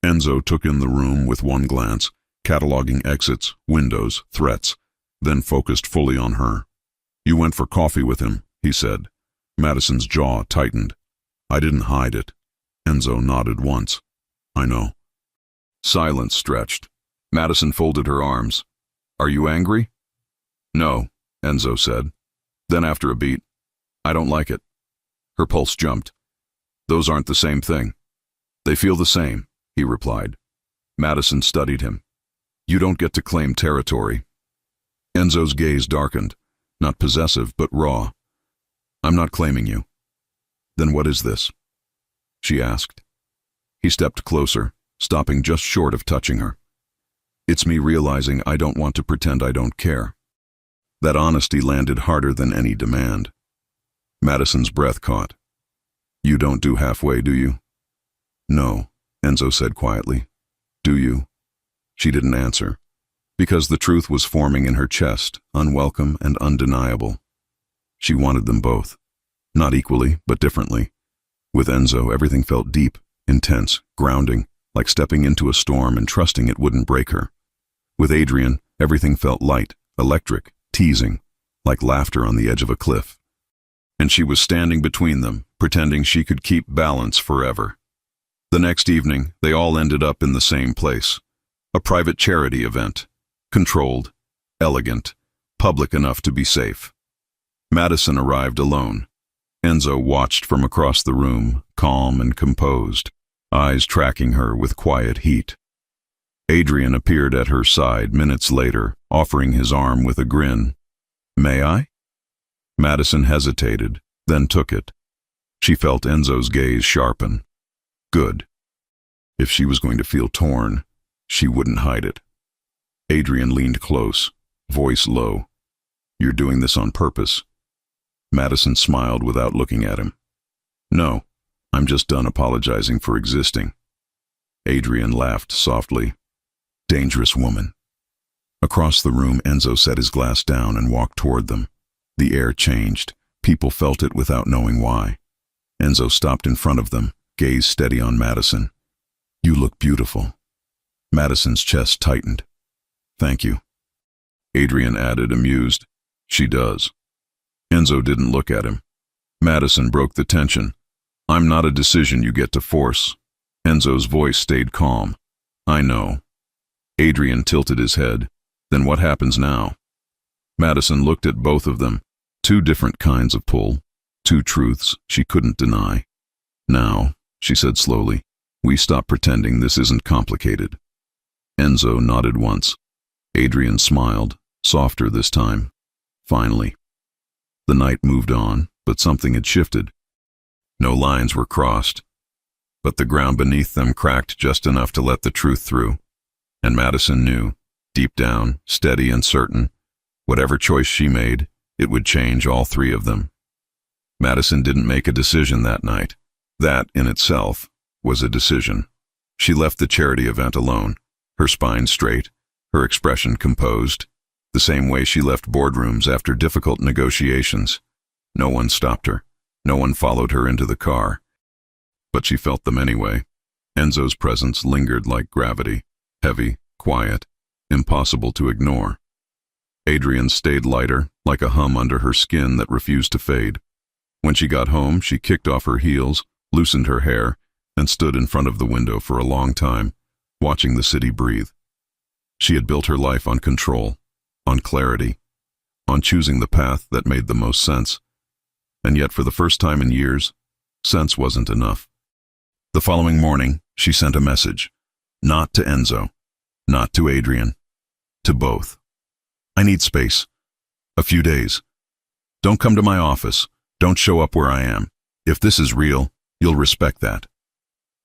Enzo took in the room with one glance, cataloging exits, windows, threats, then focused fully on her. You went for coffee with him, he said. Madison's jaw tightened. I didn't hide it. Enzo nodded once. I know. Silence stretched. Madison folded her arms. Are you angry? No, Enzo said. Then after a beat, I don't like it. Her pulse jumped. Those aren't the same thing. They feel the same, he replied. Madison studied him. You don't get to claim territory. Enzo's gaze darkened, not possessive but raw. I'm not claiming you. Then what is this? She asked. He stepped closer, stopping just short of touching her. It's me realizing I don't want to pretend I don't care. That honesty landed harder than any demand. Madison's breath caught. You don't do halfway, do you? No, Enzo said quietly. Do you? She didn't answer, because the truth was forming in her chest, unwelcome and undeniable. She wanted them both. Not equally, but differently. With Enzo, everything felt deep, intense, grounding, like stepping into a storm and trusting it wouldn't break her. With Adrian, everything felt light, electric, teasing, like laughter on the edge of a cliff. And she was standing between them, pretending she could keep balance forever. The next evening, they all ended up in the same place. A private charity event. Controlled, elegant, public enough to be safe. Madison arrived alone. Enzo watched from across the room, calm and composed, eyes tracking her with quiet heat. Adrian appeared at her side minutes later, offering his arm with a grin. May I? Madison hesitated, then took it. She felt Enzo's gaze sharpen. Good. If she was going to feel torn, she wouldn't hide it. Adrian leaned close, voice low. You're doing this on purpose. Madison smiled without looking at him. No, I'm just done apologizing for existing. Adrian laughed softly. Dangerous woman. Across the room, Enzo set his glass down and walked toward them. The air changed. People felt it without knowing why. Enzo stopped in front of them, gaze steady on Madison. You look beautiful. Madison's chest tightened. Thank you. Adrian added, amused. She does. Enzo didn't look at him. Madison broke the tension. I'm not a decision you get to force. Enzo's voice stayed calm. I know. Adrian tilted his head. Then what happens now? Madison looked at both of them. Two different kinds of pull. Two truths she couldn't deny. Now, she said slowly, we stop pretending this isn't complicated. Enzo nodded once. Adrian smiled, softer this time. Finally. The night moved on, but something had shifted. No lines were crossed, but the ground beneath them cracked just enough to let the truth through. And Madison knew, deep down, steady and certain, whatever choice she made, it would change all three of them. Madison didn't make a decision that night. That, in itself, was a decision. She left the charity event alone, her spine straight, her expression composed, the same way she left boardrooms after difficult negotiations. No one stopped her. No one followed her into the car. But she felt them anyway. Enzo's presence lingered like gravity, heavy, quiet, impossible to ignore. Adrian stayed lighter, like a hum under her skin that refused to fade. When she got home, she kicked off her heels, loosened her hair, and stood in front of the window for a long time, watching the city breathe. She had built her life on control, on clarity, on choosing the path that made the most sense. And yet, for the first time in years, sense wasn't enough. The following morning, she sent a message. Not to Enzo, not to Adrian, to both. I need space. A few days. Don't come to my office. Don't show up where I am. If this is real, you'll respect that.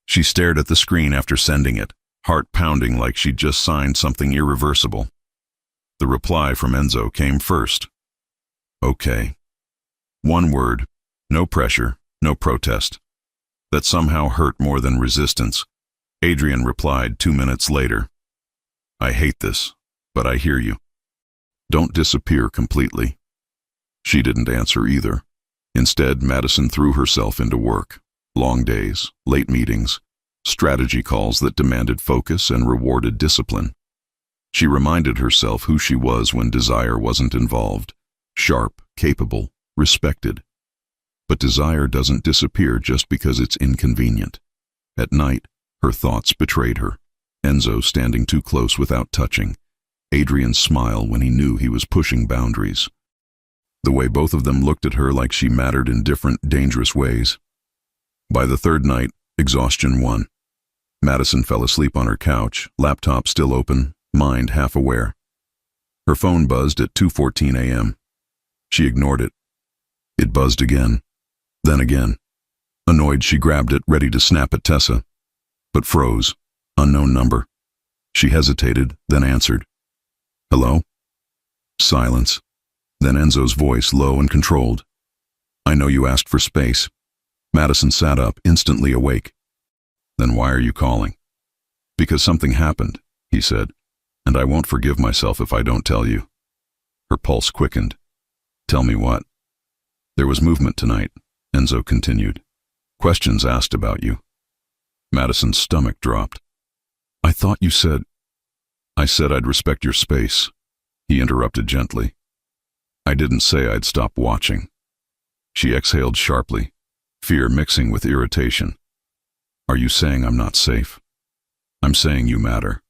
She stared at the screen after sending it, heart pounding like she'd just signed something irreversible. The reply from Enzo came first. Okay. One word, no pressure, no protest. That somehow hurt more than resistance. Adrian replied 2 minutes later. I hate this, but I hear you. Don't disappear completely. She didn't answer either. Instead, Madison threw herself into work. Long days, late meetings, strategy calls that demanded focus and rewarded discipline. She reminded herself who she was when desire wasn't involved. Sharp, capable, respected. But desire doesn't disappear just because it's inconvenient. At night, her thoughts betrayed her. Enzo standing too close without touching. Adrian's smile when he knew he was pushing boundaries. The way both of them looked at her like she mattered in different, dangerous ways. By the third night, exhaustion won. Madison fell asleep on her couch, laptop still open, mind half aware. Her phone buzzed at 2:14 a.m. She ignored it. It buzzed again, then again. Annoyed, she grabbed it, ready to snap at Tessa, but froze. Unknown number. She hesitated, then answered. Hello? Silence. Then Enzo's voice, low and controlled. I know you asked for space. Madison sat up, instantly awake. Then why are you calling? Because something happened, he said, and I won't forgive myself if I don't tell you. Her pulse quickened. Tell me what? There was movement tonight, Enzo continued. Questions asked about you. Madison's stomach dropped. I thought you said... I said I'd respect your space, he interrupted gently. I didn't say I'd stop watching. She exhaled sharply, fear mixing with irritation. Are you saying I'm not safe? I'm saying you matter,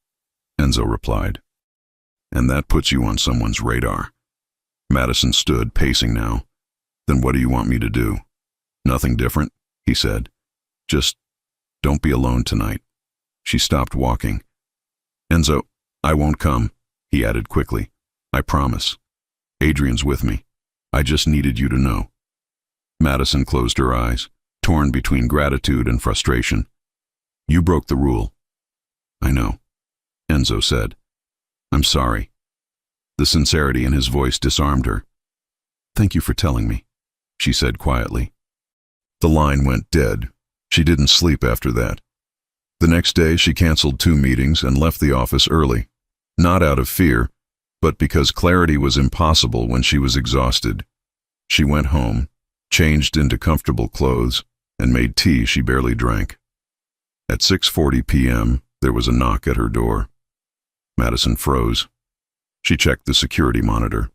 Enzo replied. And that puts you on someone's radar. Madison stood, pacing now. Then what do you want me to do? Nothing different, he said. Just don't be alone tonight. She stopped walking. Enzo, I won't come, he added quickly. I promise. Adrian's with me. I just needed you to know. Madison closed her eyes, torn between gratitude and frustration. You broke the rule. I know, Enzo said. I'm sorry. The sincerity in his voice disarmed her. Thank you for telling me, she said quietly. The line went dead. She didn't sleep after that. The next day, she canceled 2 meetings and left the office early. Not out of fear, but because clarity was impossible when she was exhausted. She went home, changed into comfortable clothes, and made tea she barely drank. At 6:40 p.m., there was a knock at her door. Madison froze. She checked the security monitor.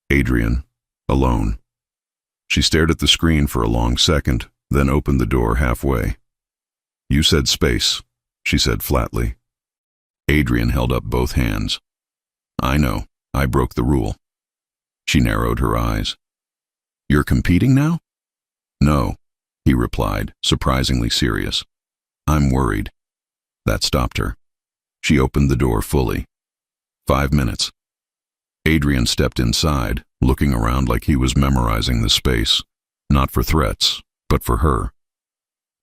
Adrian, alone. She stared at the screen for a long second, then opened the door halfway. You said space, she said flatly. Adrian held up both hands. I know, I broke the rule. She narrowed her eyes. You're competing now? No, he replied, surprisingly serious. I'm worried. That stopped her. She opened the door fully. 5 minutes. Adrian stepped inside, looking around like he was memorizing the space, not for threats, but for her.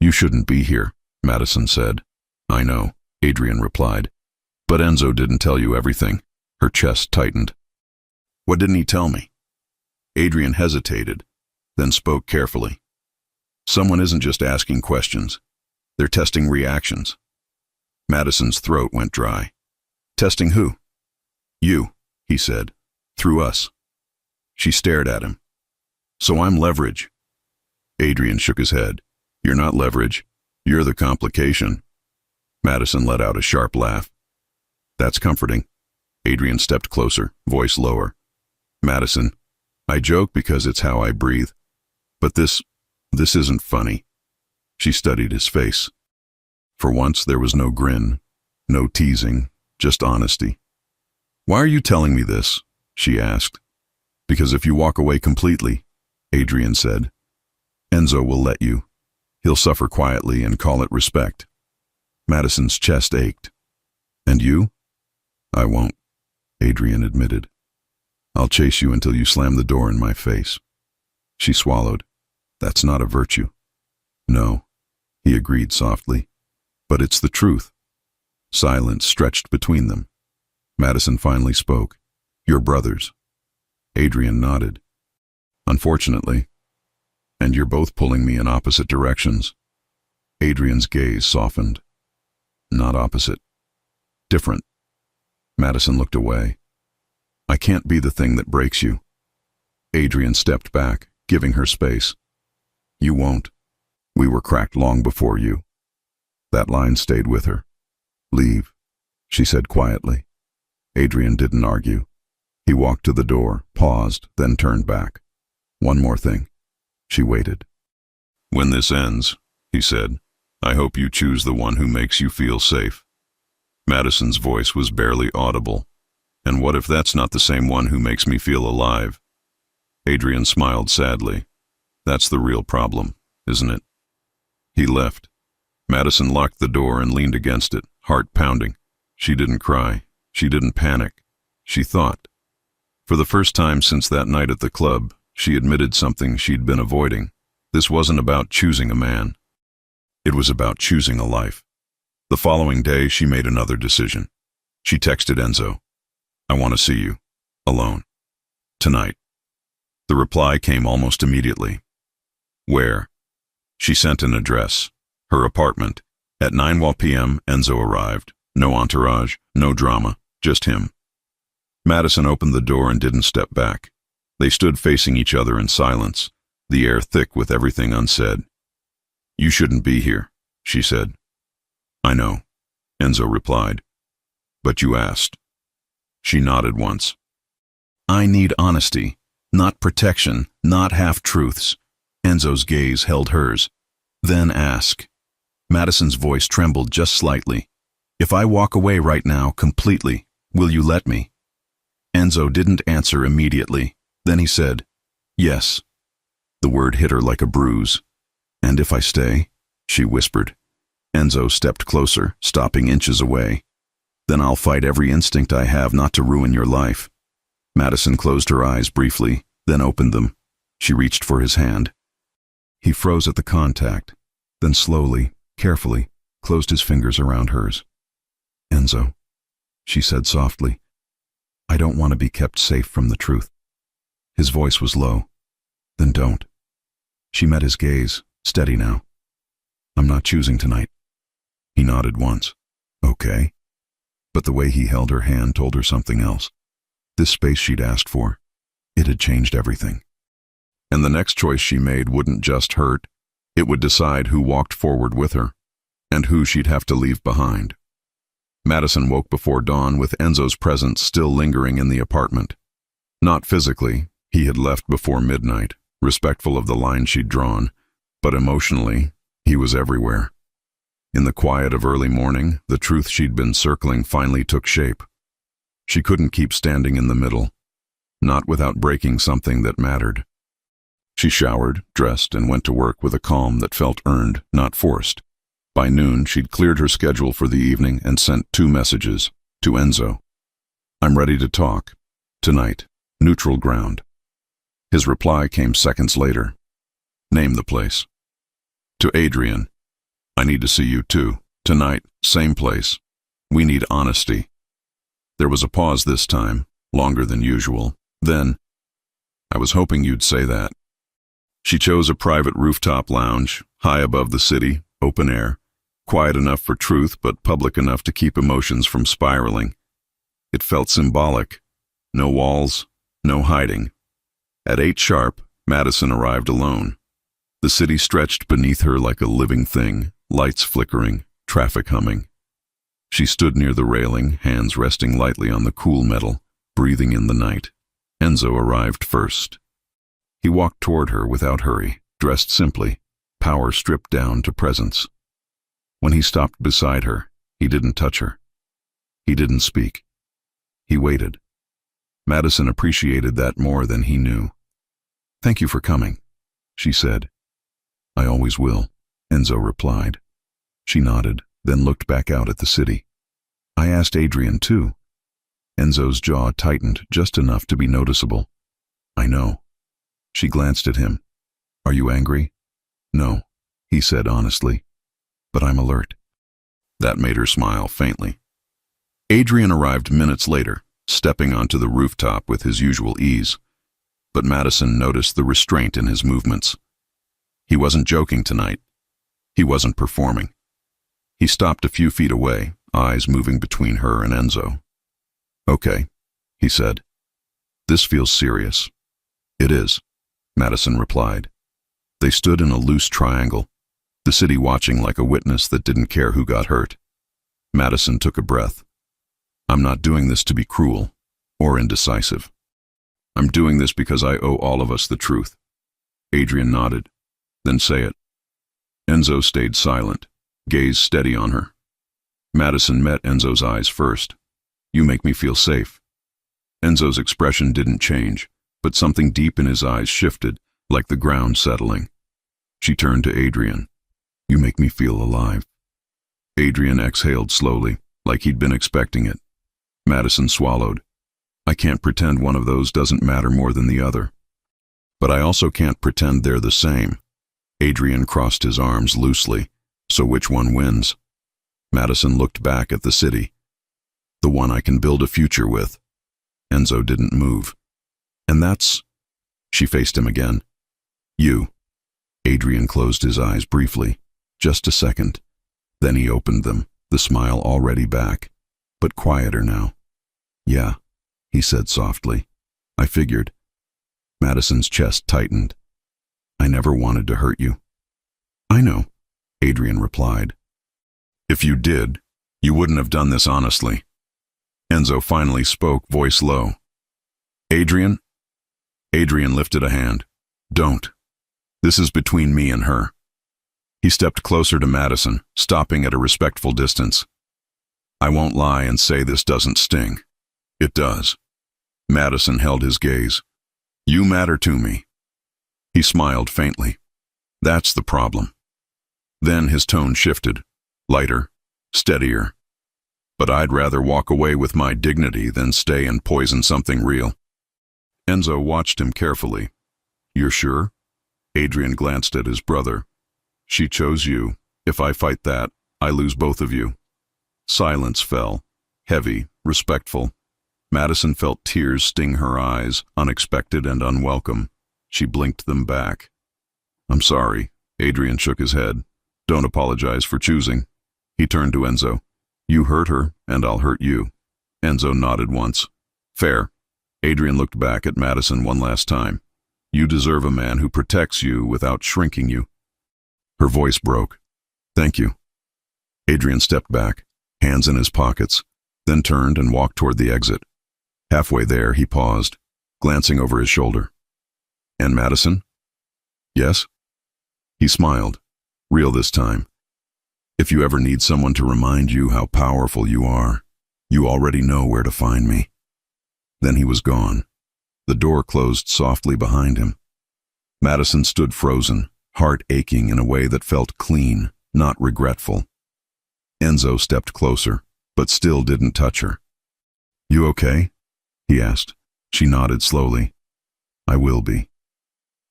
You shouldn't be here, Madison said. I know, Adrian replied. But Enzo didn't tell you everything. Her chest tightened. What didn't he tell me? Adrian hesitated, then spoke carefully. Someone isn't just asking questions. They're testing reactions. Madison's throat went dry. Testing who? You, he said. Through us. She stared at him. So I'm leverage. Adrian shook his head. You're not leverage. You're the complication. Madison let out a sharp laugh. That's comforting. Adrian stepped closer, voice lower. Madison, I joke because it's how I breathe. But this isn't funny. She studied his face. For once there was no grin, no teasing, just honesty. "Why are you telling me this?" she asked. "Because if you walk away completely," Adrian said, "Enzo will let you. He'll suffer quietly and call it respect." Madison's chest ached. "And you?" "I won't," Adrian admitted. "I'll chase you until you slam the door in my face." She swallowed. "That's not a virtue." "No," he agreed softly, "but it's the truth." Silence stretched between them. Madison finally spoke. "You're brothers." Adrian nodded. "Unfortunately. And you're both pulling me in opposite directions." Adrian's gaze softened. "Not opposite. Different." Madison looked away. "I can't be the thing that breaks you." Adrian stepped back, giving her space. "You won't. We were cracked long before you." That line stayed with her. "Leave," she said quietly. Adrian didn't argue. He walked to the door, paused, then turned back. "One more thing." She waited. "When this ends," he said, "I hope you choose the one who makes you feel safe." Madison's voice was barely audible. "And what if that's not the same one who makes me feel alive?" Adrian smiled sadly. "That's the real problem, isn't it?" He left. Madison locked the door and leaned against it, heart pounding. She didn't cry. She didn't panic. She thought. For the first time since that night at the club, she admitted something she'd been avoiding. This wasn't about choosing a man. It was about choosing a life. The following day, she made another decision. She texted Enzo, "I want to see you. Alone. Tonight." The reply came almost immediately. "Where?" She sent an address. Her apartment. At 9 p.m., Enzo arrived. No entourage, no drama, just him. Madison opened the door and didn't step back. They stood facing each other in silence, the air thick with everything unsaid. "You shouldn't be here," she said. "I know," Enzo replied. "But you asked." She nodded once. "I need honesty, not protection, not half-truths." Enzo's gaze held hers. "Then ask." Madison's voice trembled just slightly. "If I walk away right now, completely, will you let me?" Enzo didn't answer immediately. Then he said, "Yes." The word hit her like a bruise. "And if I stay?" she whispered. Enzo stepped closer, stopping inches away. "Then I'll fight every instinct I have not to ruin your life." Madison closed her eyes briefly, then opened them. She reached for his hand. He froze at the contact, then slowly, carefully, closed his fingers around hers. "Enzo," she said softly, "I don't want to be kept safe from the truth." His voice was low. "Then don't." She met his gaze, steady now. "I'm not choosing tonight." He nodded once. "Okay." But the way he held her hand told her something else. This space she'd asked for, it had changed everything. And the next choice she made wouldn't just hurt, it would decide who walked forward with her, and who she'd have to leave behind. Madison woke before dawn with Enzo's presence still lingering in the apartment. Not physically, he had left before midnight, respectful of the line she'd drawn, but emotionally, he was everywhere. In the quiet of early morning, the truth she'd been circling finally took shape. She couldn't keep standing in the middle, not without breaking something that mattered. She showered, dressed, and went to work with a calm that felt earned, not forced. By noon, she'd cleared her schedule for the evening and sent 2 messages to Enzo. "I'm ready to talk. Tonight. Neutral ground." His reply came seconds later. "Name the place." To Adrian, "I need to see you too. Tonight, same place. We need honesty." There was a pause this time, longer than usual. Then, "I was hoping you'd say that." She chose a private rooftop lounge, high above the city, open air, quiet enough for truth but public enough to keep emotions from spiraling. It felt symbolic. No walls, no hiding. At 8 sharp, Madison arrived alone. The city stretched beneath her like a living thing, lights flickering, traffic humming. She stood near the railing, hands resting lightly on the cool metal, breathing in the night. Enzo arrived first. He walked toward her without hurry, dressed simply, power stripped down to presence. When he stopped beside her, he didn't touch her. He didn't speak. He waited. Madison appreciated that more than he knew. "Thank you for coming," she said. "I always will," Enzo replied. She nodded, then looked back out at the city. "I asked Adrian too." Enzo's jaw tightened just enough to be noticeable. "I know." She glanced at him. "Are you angry?" "No," he said honestly. "But I'm alert." That made her smile faintly. Adrian arrived minutes later, stepping onto the rooftop with his usual ease. But Madison noticed the restraint in his movements. He wasn't joking tonight. He wasn't performing. He stopped a few feet away, eyes moving between her and Enzo. "Okay," he said. "This feels serious." "It is," Madison replied. They stood in a loose triangle, the city watching like a witness that didn't care who got hurt. Madison took a breath. "I'm not doing this to be cruel or indecisive. I'm doing this because I owe all of us the truth." Adrian nodded. "Then say it." Enzo stayed silent, gaze steady on her. Madison met Enzo's eyes first. "You make me feel safe." Enzo's expression didn't change, but something deep in his eyes shifted, like the ground settling. She turned to Adrian. "You make me feel alive." Adrian exhaled slowly, like he'd been expecting it. Madison swallowed. "I can't pretend one of those doesn't matter more than the other. But I also can't pretend they're the same." Adrian crossed his arms loosely. "So which one wins?" Madison looked back at the city. "The one I can build a future with." Enzo didn't move. "And that's—" She faced him again. "You." Adrian closed his eyes briefly, just a second. Then he opened them, the smile already back, but quieter now. "Yeah," he said softly. "I figured." Madison's chest tightened. "I never wanted to hurt you." "I know," Adrian replied. "If you did, you wouldn't have done this honestly." Enzo finally spoke, voice low. "Adrian?" Adrian lifted a hand. "Don't. This is between me and her." He stepped closer to Madison, stopping at a respectful distance. "I won't lie and say this doesn't sting. It does." Madison held his gaze. "You matter to me." He smiled faintly. "That's the problem." Then his tone shifted, lighter, steadier. "But I'd rather walk away with my dignity than stay and poison something real." Enzo watched him carefully. "You're sure?" Adrian glanced at his brother. "She chose you. If I fight that, I lose both of you." Silence fell, heavy, respectful. Madison felt tears sting her eyes, unexpected and unwelcome. She blinked them back. "I'm sorry." Adrian shook his head. "Don't apologize for choosing." He turned to Enzo. "You hurt her, and I'll hurt you." Enzo nodded once. "Fair." Adrian looked back at Madison one last time. "You deserve a man who protects you without shrinking you." Her voice broke. "Thank you." Adrian stepped back, hands in his pockets, then turned and walked toward the exit. Halfway there, he paused, glancing over his shoulder. "And Madison?" "Yes?" He smiled, real this time. "If you ever need someone to remind you how powerful you are, you already know where to find me." Then he was gone. The door closed softly behind him. Madison stood frozen, heart aching in a way that felt clean, not regretful. Enzo stepped closer, but still didn't touch her. "You okay?" he asked. She nodded slowly. "I will be."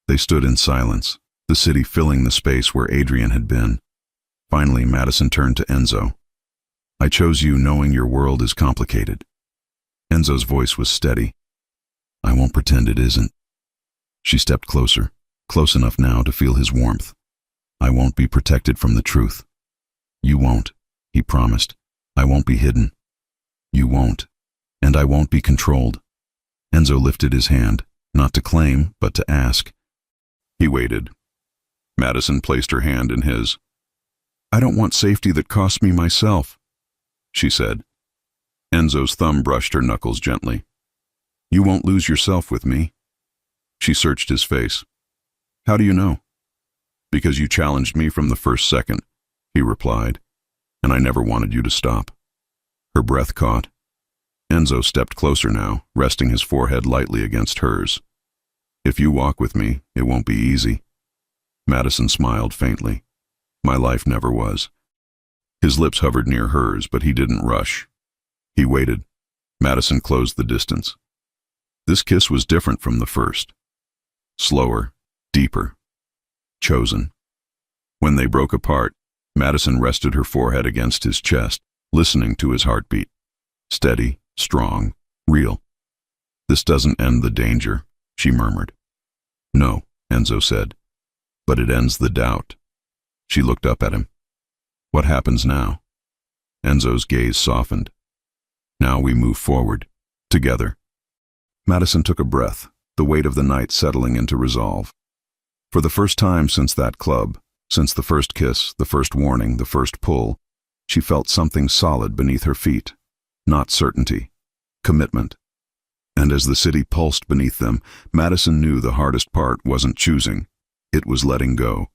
They stood in silence, the city filling the space where Adrian had been. Finally, Madison turned to Enzo. "I chose you knowing your world is complicated." Enzo's voice was steady. "I won't pretend it isn't." She stepped closer, close enough now to feel his warmth. "I won't be protected from the truth." "You won't," he promised. "I won't be hidden." "You won't. And I won't be controlled." Enzo lifted his hand, not to claim, but to ask. He waited. Madison placed her hand in his. "I don't want safety that costs me myself," she said. Enzo's thumb brushed her knuckles gently. "You won't lose yourself with me." She searched his face. "How do you know?" Because you challenged me from the first second, he replied, and I never wanted you to stop. Her breath caught. Enzo stepped closer now, resting his forehead lightly against hers. If you walk with me, it won't be easy. Madison smiled faintly. My life never was. His lips hovered near hers, but he didn't rush. He waited. Madison closed the distance. This kiss was different from the first. Slower, deeper, chosen. When they broke apart, Madison rested her forehead against his chest, listening to his heartbeat. Steady, strong, real. This doesn't end the danger, she murmured. No, Enzo said, but it ends the doubt. She looked up at him. What happens now? Enzo's gaze softened. Now we move forward, together. Madison took a breath, the weight of the night settling into resolve. For the first time since that club, since the first kiss, the first warning, the first pull, she felt something solid beneath her feet. Not certainty, commitment. And as the city pulsed beneath them, Madison knew the hardest part wasn't choosing. It was letting go.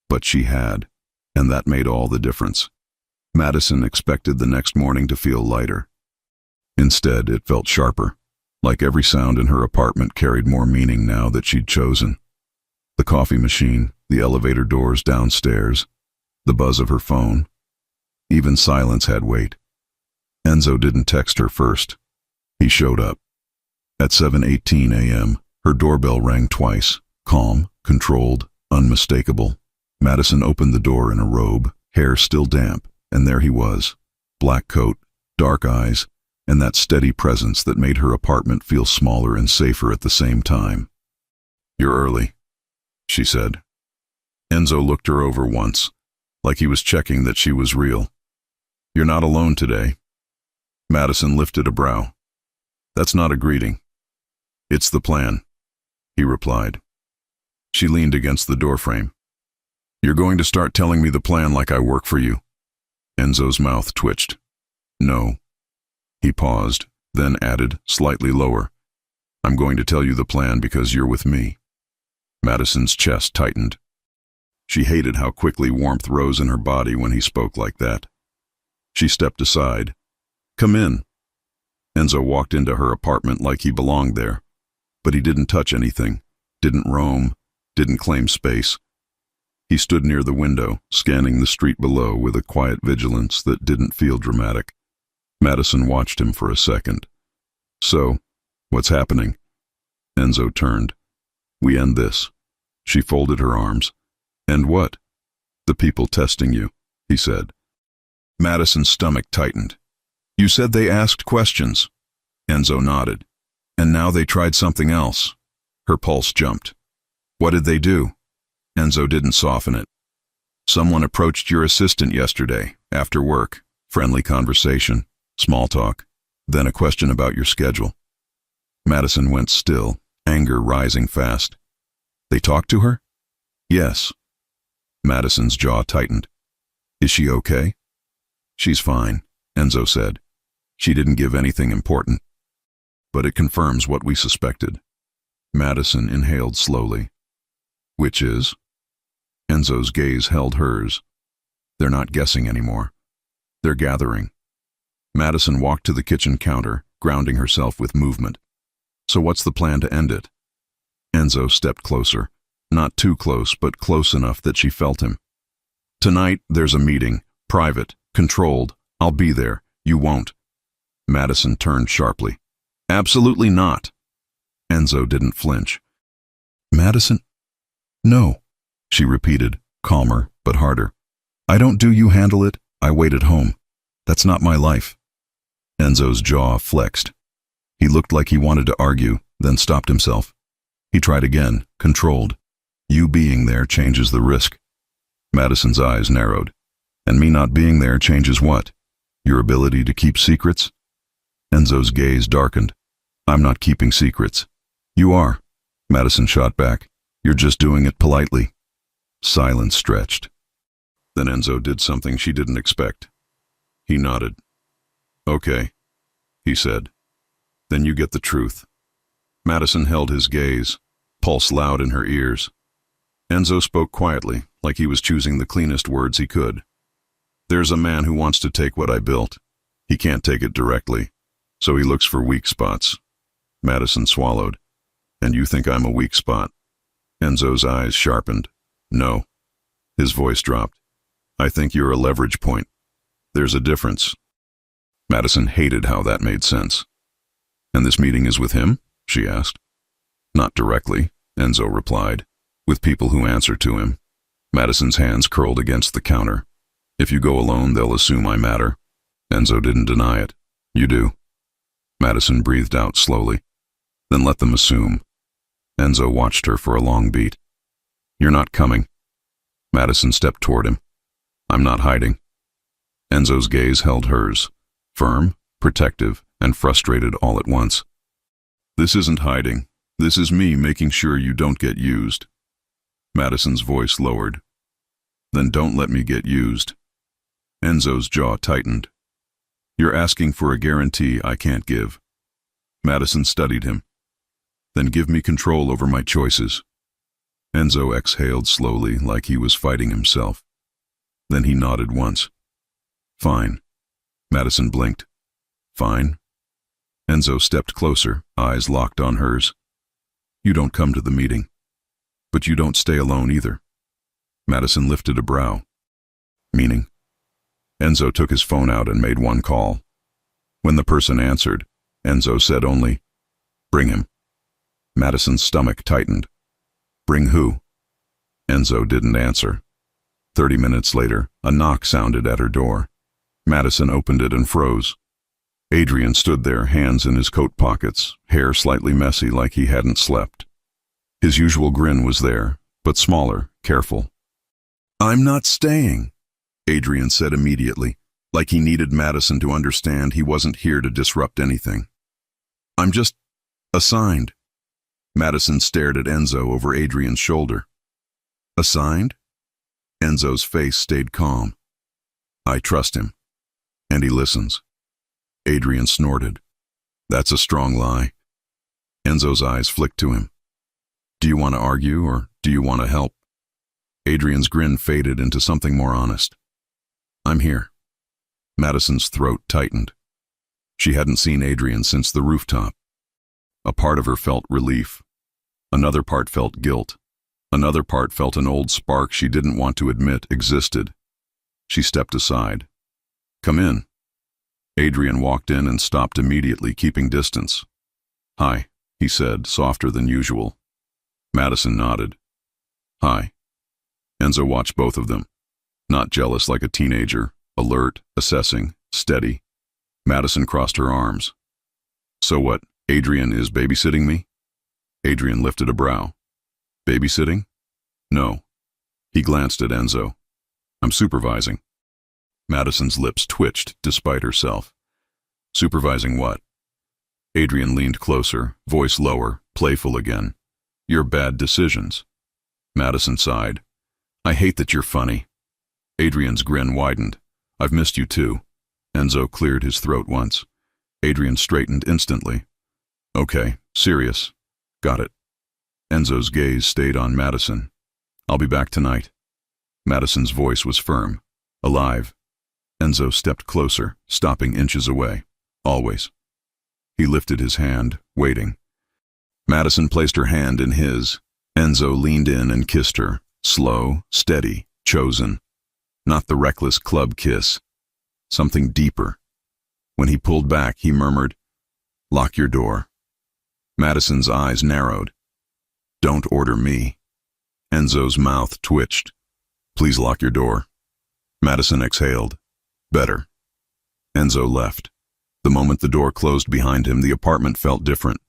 But she had, and that made all the difference. Madison expected the next morning to feel lighter. Instead, it felt sharper, like every sound in her apartment carried more meaning now that she'd chosen. The coffee machine, the elevator doors downstairs, the buzz of her phone. Even silence had weight. Enzo didn't text her first. He showed up. At 7:18 a.m., her doorbell rang twice, calm, controlled, unmistakable. Madison opened the door in a robe, hair still damp, and there he was. Black coat, dark eyes, and that steady presence that made her apartment feel smaller and safer at the same time. You're early, she said. Enzo looked her over once, like he was checking that she was real. You're not alone today. Madison lifted a brow. That's not a greeting. It's the plan, he replied. She leaned against the doorframe. You're going to start telling me the plan like I work for you. Enzo's mouth twitched. No. He paused, then added, slightly lower. I'm going to tell you the plan because you're with me. Madison's chest tightened. She hated how quickly warmth rose in her body when he spoke like that. She stepped aside. Come in. Enzo walked into her apartment like he belonged there. But he didn't touch anything, didn't roam, didn't claim space. He stood near the window, scanning the street below with a quiet vigilance that didn't feel dramatic. Madison watched him for a second. So, what's happening? Enzo turned. We end this. She folded her arms. And what? The people testing you, he said. Madison's stomach tightened. You said they asked questions. Enzo nodded. And now they tried something else. Her pulse jumped. What did they do? Enzo didn't soften it. Someone approached your assistant yesterday, after work. Friendly conversation, small talk, then a question about your schedule. Madison went still, anger rising fast. They talked to her? Yes. Madison's jaw tightened. Is she okay? She's fine, Enzo said. She didn't give anything important. But it confirms what we suspected. Madison inhaled slowly. Which is? Enzo's gaze held hers. They're not guessing anymore. They're gathering. Madison walked to the kitchen counter, grounding herself with movement. So what's the plan to end it? Enzo stepped closer. Not too close, but close enough that she felt him. Tonight, there's a meeting. Private. Controlled. I'll be there. You won't. Madison turned sharply. Absolutely not. Enzo didn't flinch. Madison? No, she repeated, calmer but harder. I don't do you handle it, I wait at home. That's not my life. Enzo's jaw flexed. He looked like he wanted to argue, then stopped himself. He tried again, controlled. You being there changes the risk. Madison's eyes narrowed. And me not being there changes what? Your ability to keep secrets? Enzo's gaze darkened. I'm not keeping secrets. You are, Madison shot back. You're just doing it politely. Silence stretched. Then Enzo did something she didn't expect. He nodded. Okay, he said. Then you get the truth. Madison held his gaze, pulse loud in her ears. Enzo spoke quietly, like he was choosing the cleanest words he could. There's a man who wants to take what I built. He can't take it directly, so he looks for weak spots. Madison swallowed. And you think I'm a weak spot? Enzo's eyes sharpened. No. His voice dropped. I think you're a leverage point. There's a difference. Madison hated how that made sense. And this meeting is with him? She asked. Not directly, Enzo replied. With people who answer to him. Madison's hands curled against the counter. If you go alone, they'll assume I matter. Enzo didn't deny it. You do. Madison breathed out slowly. Then let them assume. Enzo watched her for a long beat. You're not coming. Madison stepped toward him. I'm not hiding. Enzo's gaze held hers, firm, protective, and frustrated all at once. This isn't hiding. This is me making sure you don't get used. Madison's voice lowered. Then don't let me get used. Enzo's jaw tightened. You're asking for a guarantee I can't give. Madison studied him. Then give me control over my choices. Enzo exhaled slowly, like he was fighting himself. Then he nodded once. Fine. Madison blinked. Fine. Enzo stepped closer, eyes locked on hers. You don't come to the meeting. But you don't stay alone either. Madison lifted a brow. Meaning? Enzo took his phone out and made one call. When the person answered, Enzo said only, Bring him. Madison's stomach tightened. Bring who? Enzo didn't answer. 30 minutes later, a knock sounded at her door. Madison opened it and froze. Adrian stood there, hands in his coat pockets, hair slightly messy like he hadn't slept. His usual grin was there, but smaller, careful. I'm not staying, Adrian said immediately, like he needed Madison to understand he wasn't here to disrupt anything. I'm just assigned. Madison stared at Enzo over Adrian's shoulder. Assigned? Enzo's face stayed calm. I trust him. And he listens. Adrian snorted. That's a strong lie. Enzo's eyes flicked to him. Do you want to argue or do you want to help? Adrian's grin faded into something more honest. I'm here. Madison's throat tightened. She hadn't seen Adrian since the rooftop. A part of her felt relief. Another part felt guilt. Another part felt an old spark she didn't want to admit existed. She stepped aside. Come in. Adrian walked in and stopped immediately, keeping distance. Hi, he said, softer than usual. Madison nodded. Hi. Enzo watched both of them. Not jealous like a teenager, alert, assessing, steady. Madison crossed her arms. So what, Adrian is babysitting me? Adrian lifted a brow. Babysitting? No. He glanced at Enzo. I'm supervising. Madison's lips twitched despite herself. Supervising what? Adrian leaned closer, voice lower, playful again. Your bad decisions. Madison sighed. I hate that you're funny. Adrian's grin widened. I've missed you too. Enzo cleared his throat once. Adrian straightened instantly. Okay, serious. Got it. Enzo's gaze stayed on Madison. I'll be back tonight. Madison's voice was firm, alive. Enzo stepped closer, stopping inches away. Always. He lifted his hand, waiting. Madison placed her hand in his. Enzo leaned in and kissed her, slow, steady, chosen. Not the reckless club kiss. Something deeper. When he pulled back, he murmured, Lock your door. Madison's eyes narrowed. Don't order me. Enzo's mouth twitched. Please lock your door. Madison exhaled. Better. Enzo left. The moment the door closed behind him, the apartment felt different.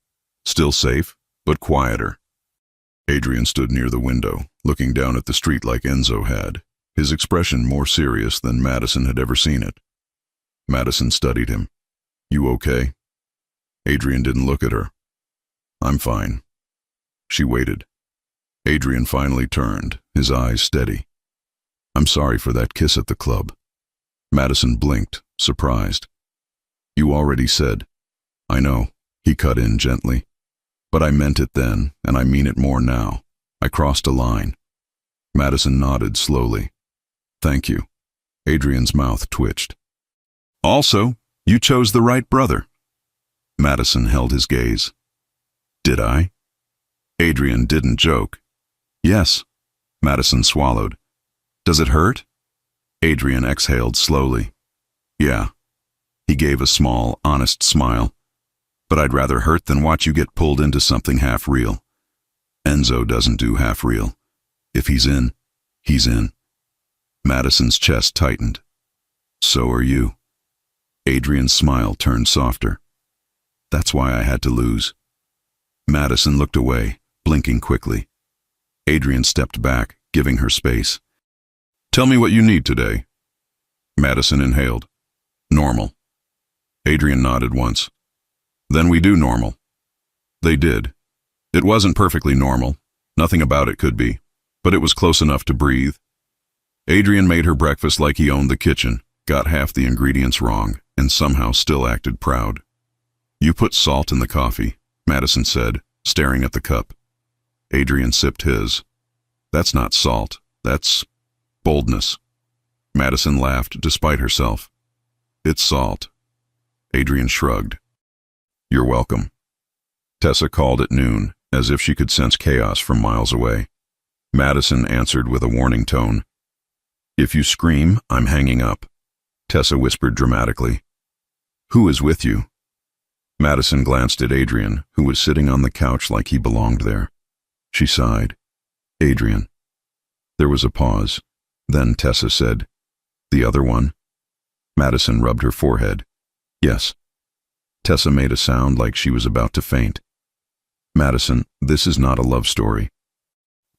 Still safe, but quieter. Adrian stood near the window, looking down at the street like Enzo had, his expression more serious than Madison had ever seen it. Madison studied him. You okay? Adrian didn't look at her. I'm fine. She waited. Adrian finally turned, his eyes steady. I'm sorry for that kiss at the club. Madison blinked, surprised. You already said. I know, he cut in gently. But I meant it then, and I mean it more now. I crossed a line. Madison nodded slowly. Thank you. Adrian's mouth twitched. Also, you chose the right brother. Madison held his gaze. Did I? Adrian didn't joke. Yes. Madison swallowed. Does it hurt? Adrian exhaled slowly. Yeah. He gave a small, honest smile. But I'd rather hurt than watch you get pulled into something half-real. Enzo doesn't do half-real. If he's in, he's in. Madison's chest tightened. So are you. Adrian's smile turned softer. That's why I had to lose. Madison looked away, blinking quickly. Adrian stepped back, giving her space. Tell me what you need today. Madison inhaled. Normal. Adrian nodded once. Then we do normal. They did. It wasn't perfectly normal. Nothing about it could be. But it was close enough to breathe. Adrian made her breakfast like he owned the kitchen, got half the ingredients wrong, and somehow still acted proud. You put salt in the coffee, Madison said, staring at the cup. Adrian sipped his. That's not salt. That's boldness. Madison laughed despite herself. It's salt. Adrian shrugged. You're welcome. Tessa called at noon, as if she could sense chaos from miles away. Madison answered with a warning tone. If you scream, I'm hanging up. Tessa whispered dramatically. Who is with you? Madison glanced at Adrian, who was sitting on the couch like he belonged there. She sighed. Adrian. There was a pause. Then Tessa said, The other one? Madison rubbed her forehead. Yes. Tessa made a sound like she was about to faint. Madison, this is not a love story.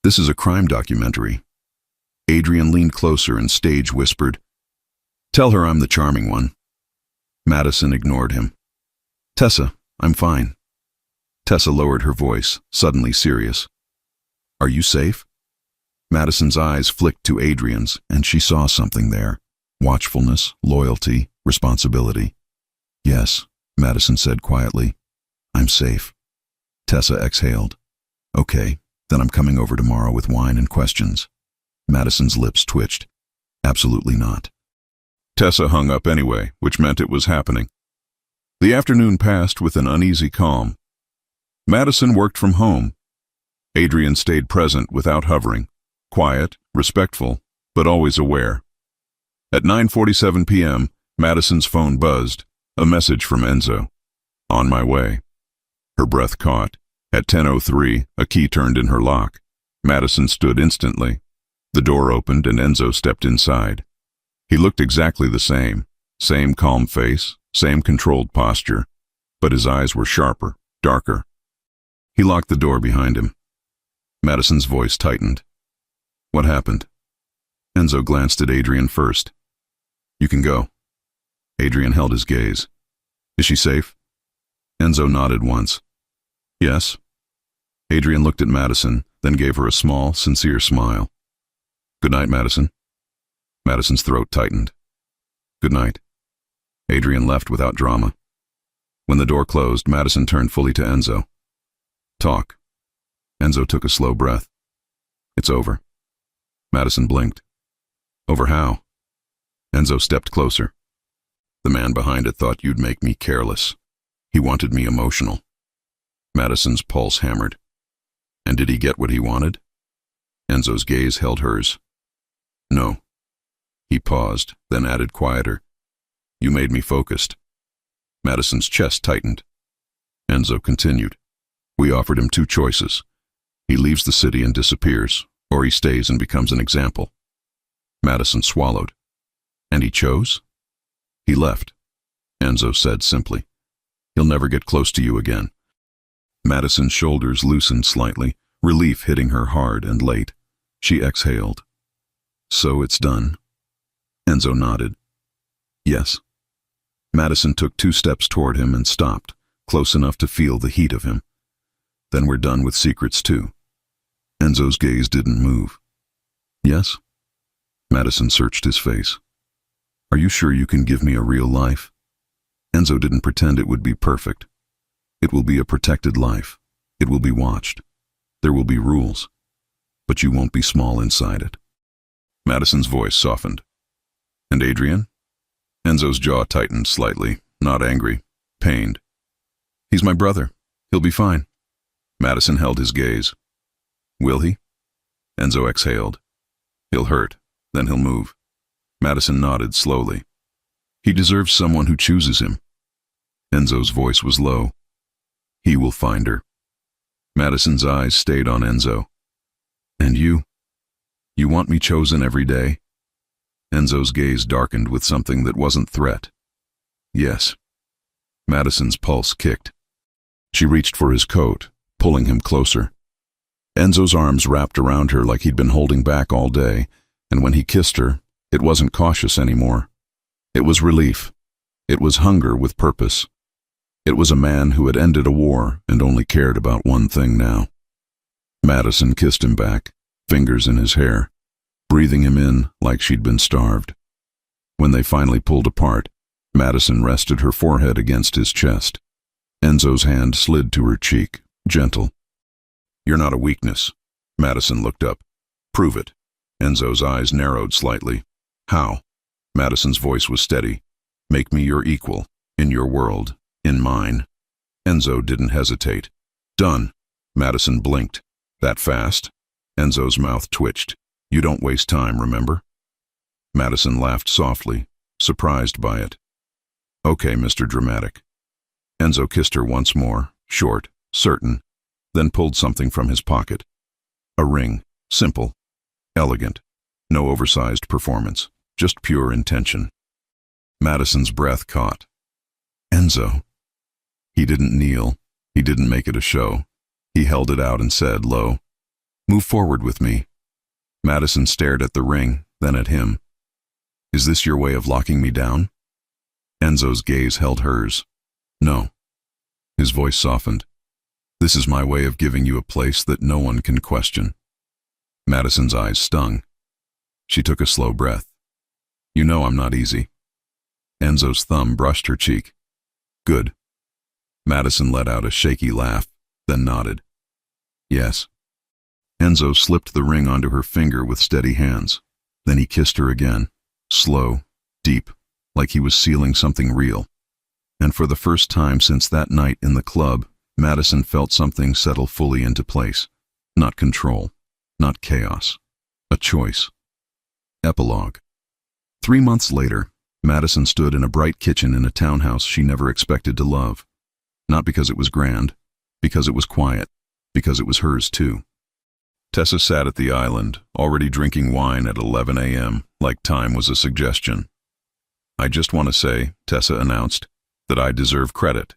This is a crime documentary. Adrian leaned closer and stage whispered, Tell her I'm the charming one. Madison ignored him. Tessa, I'm fine. Tessa lowered her voice, suddenly serious. Are you safe? Madison's eyes flicked to Adrian's, and she saw something there. Watchfulness, loyalty, responsibility. Yes, Madison said quietly. I'm safe. Tessa exhaled. Okay, then I'm coming over tomorrow with wine and questions. Madison's lips twitched. Absolutely not. Tessa hung up anyway, which meant it was happening. The afternoon passed with an uneasy calm. Madison worked from home. Adrian stayed present without hovering, quiet, respectful, but always aware. At 9:47 p.m., Madison's phone buzzed, a message from Enzo. On my way. Her breath caught. At 10:03, a key turned in her lock. Madison stood instantly. The door opened and Enzo stepped inside. He looked exactly the same calm face, same controlled posture, but his eyes were sharper, darker. He locked the door behind him. Madison's voice tightened. What happened? Enzo glanced at Adrian first. You can go. Adrian held his gaze. Is she safe? Enzo nodded once. Yes. Adrian looked at Madison, then gave her a small, sincere smile. Good night, Madison. Madison's throat tightened. Good night. Adrian left without drama. When the door closed, Madison turned fully to Enzo. Talk. Enzo took a slow breath. It's over. Madison blinked. Over how? Enzo stepped closer. The man behind it thought you'd make me careless. He wanted me emotional. Madison's pulse hammered. And did he get what he wanted? Enzo's gaze held hers. No. He paused, then added quieter. You made me focused. Madison's chest tightened. Enzo continued. We offered him two choices. He leaves the city and disappears, or he stays and becomes an example. Madison swallowed. And he chose? He left. Enzo said simply. He'll never get close to you again. Madison's shoulders loosened slightly, relief hitting her hard and late. She exhaled. So it's done. Enzo nodded. Yes. Madison took 2 steps toward him and stopped, close enough to feel the heat of him. Then we're done with secrets too. Enzo's gaze didn't move. Yes? Madison searched his face. Are you sure you can give me a real life? Enzo didn't pretend it would be perfect. It will be a protected life. It will be watched. There will be rules. but you won't be small inside it. Madison's voice softened. And Adrian? Enzo's jaw tightened slightly, not angry, pained. He's my brother. He'll be fine. Madison held his gaze. Will he? Enzo exhaled. He'll hurt, then he'll move. Madison nodded slowly. He deserves someone who chooses him. Enzo's voice was low. He will find her. Madison's eyes stayed on Enzo. And you? You want me chosen every day? Enzo's gaze darkened with something that wasn't threat. Yes. Madison's pulse kicked. She reached for his coat, pulling him closer. Enzo's arms wrapped around her like he'd been holding back all day, and when he kissed her, it wasn't cautious anymore. It was relief. It was hunger with purpose. It was a man who had ended a war and only cared about one thing now. Madison kissed him back, fingers in his hair, breathing him in like she'd been starved. When they finally pulled apart, Madison rested her forehead against his chest. Enzo's hand slid to her cheek, gentle. You're not a weakness. Madison looked up. Prove it. Enzo's eyes narrowed slightly. How? Madison's voice was steady. Make me your equal, in your world, in mine. Enzo didn't hesitate. Done. Madison blinked. That fast? Enzo's mouth twitched. You don't waste time, remember? Madison laughed softly, surprised by it. Okay, Mr. Dramatic. Enzo kissed her once more, short, certain, then pulled something from his pocket. A ring, simple, elegant, no oversized performance, just pure intention. Madison's breath caught. Enzo. He didn't kneel, he didn't make it a show. He held it out and said, low, move forward with me. Madison stared at the ring, then at him. Is this your way of locking me down? Enzo's gaze held hers. No. His voice softened. This is my way of giving you a place that no one can question. Madison's eyes stung. She took a slow breath. You know I'm not easy. Enzo's thumb brushed her cheek. Good. Madison let out a shaky laugh, then nodded. Yes. Enzo slipped the ring onto her finger with steady hands. Then he kissed her again, slow, deep, like he was sealing something real. And for the first time since that night in the club, Madison felt something settle fully into place. Not control, not chaos. A choice. Epilogue. 3 months later, Madison stood in a bright kitchen in a townhouse she never expected to love. Not because it was grand, because it was quiet, because it was hers too. Tessa sat at the island, already drinking wine at 11 a.m., like time was a suggestion. I just want to say, Tessa announced, that I deserve credit.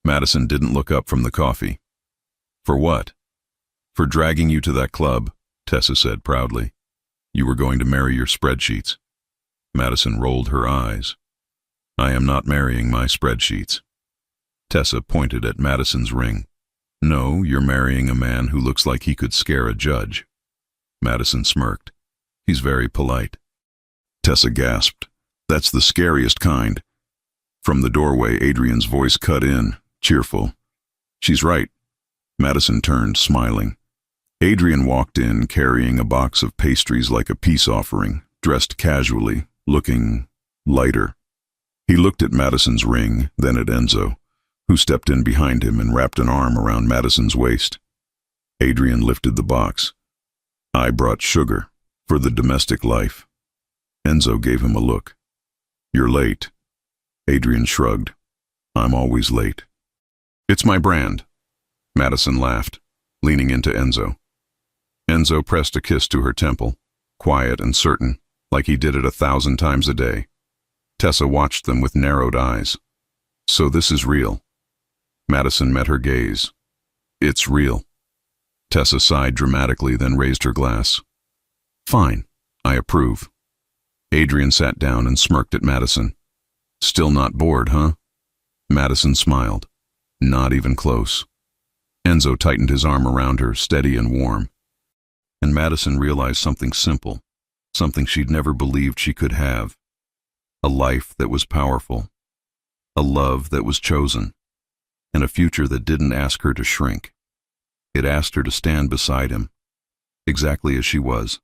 Madison didn't look up from the coffee. For what? For dragging you to that club, Tessa said proudly. You were going to marry your spreadsheets. Madison rolled her eyes. I am not marrying my spreadsheets. Tessa pointed at Madison's ring. No, you're marrying a man who looks like he could scare a judge. Madison smirked. He's very polite. Tessa gasped. That's the scariest kind. From the doorway, Adrian's voice cut in, cheerful. She's right. Madison turned, smiling. Adrian walked in, carrying a box of pastries like a peace offering, dressed casually, looking lighter. He looked at Madison's ring, then at Enzo, who stepped in behind him and wrapped an arm around Madison's waist. Adrian lifted the box. I brought sugar, for the domestic life. Enzo gave him a look. You're late. Adrian shrugged. I'm always late. It's my brand. Madison laughed, leaning into Enzo. Enzo pressed a kiss to her temple, quiet and certain, like he did it 1,000 times a day. Tessa watched them with narrowed eyes. So this is real. Madison met her gaze. It's real. Tessa sighed dramatically, then raised her glass. Fine, I approve. Adrian sat down and smirked at Madison. Still not bored, huh? Madison smiled. Not even close. Enzo tightened his arm around her, steady and warm. And Madison realized something simple, something she'd never believed she could have. A life that was powerful. A love that was chosen. And a future that didn't ask her to shrink. It asked her to stand beside him. exactly as she was.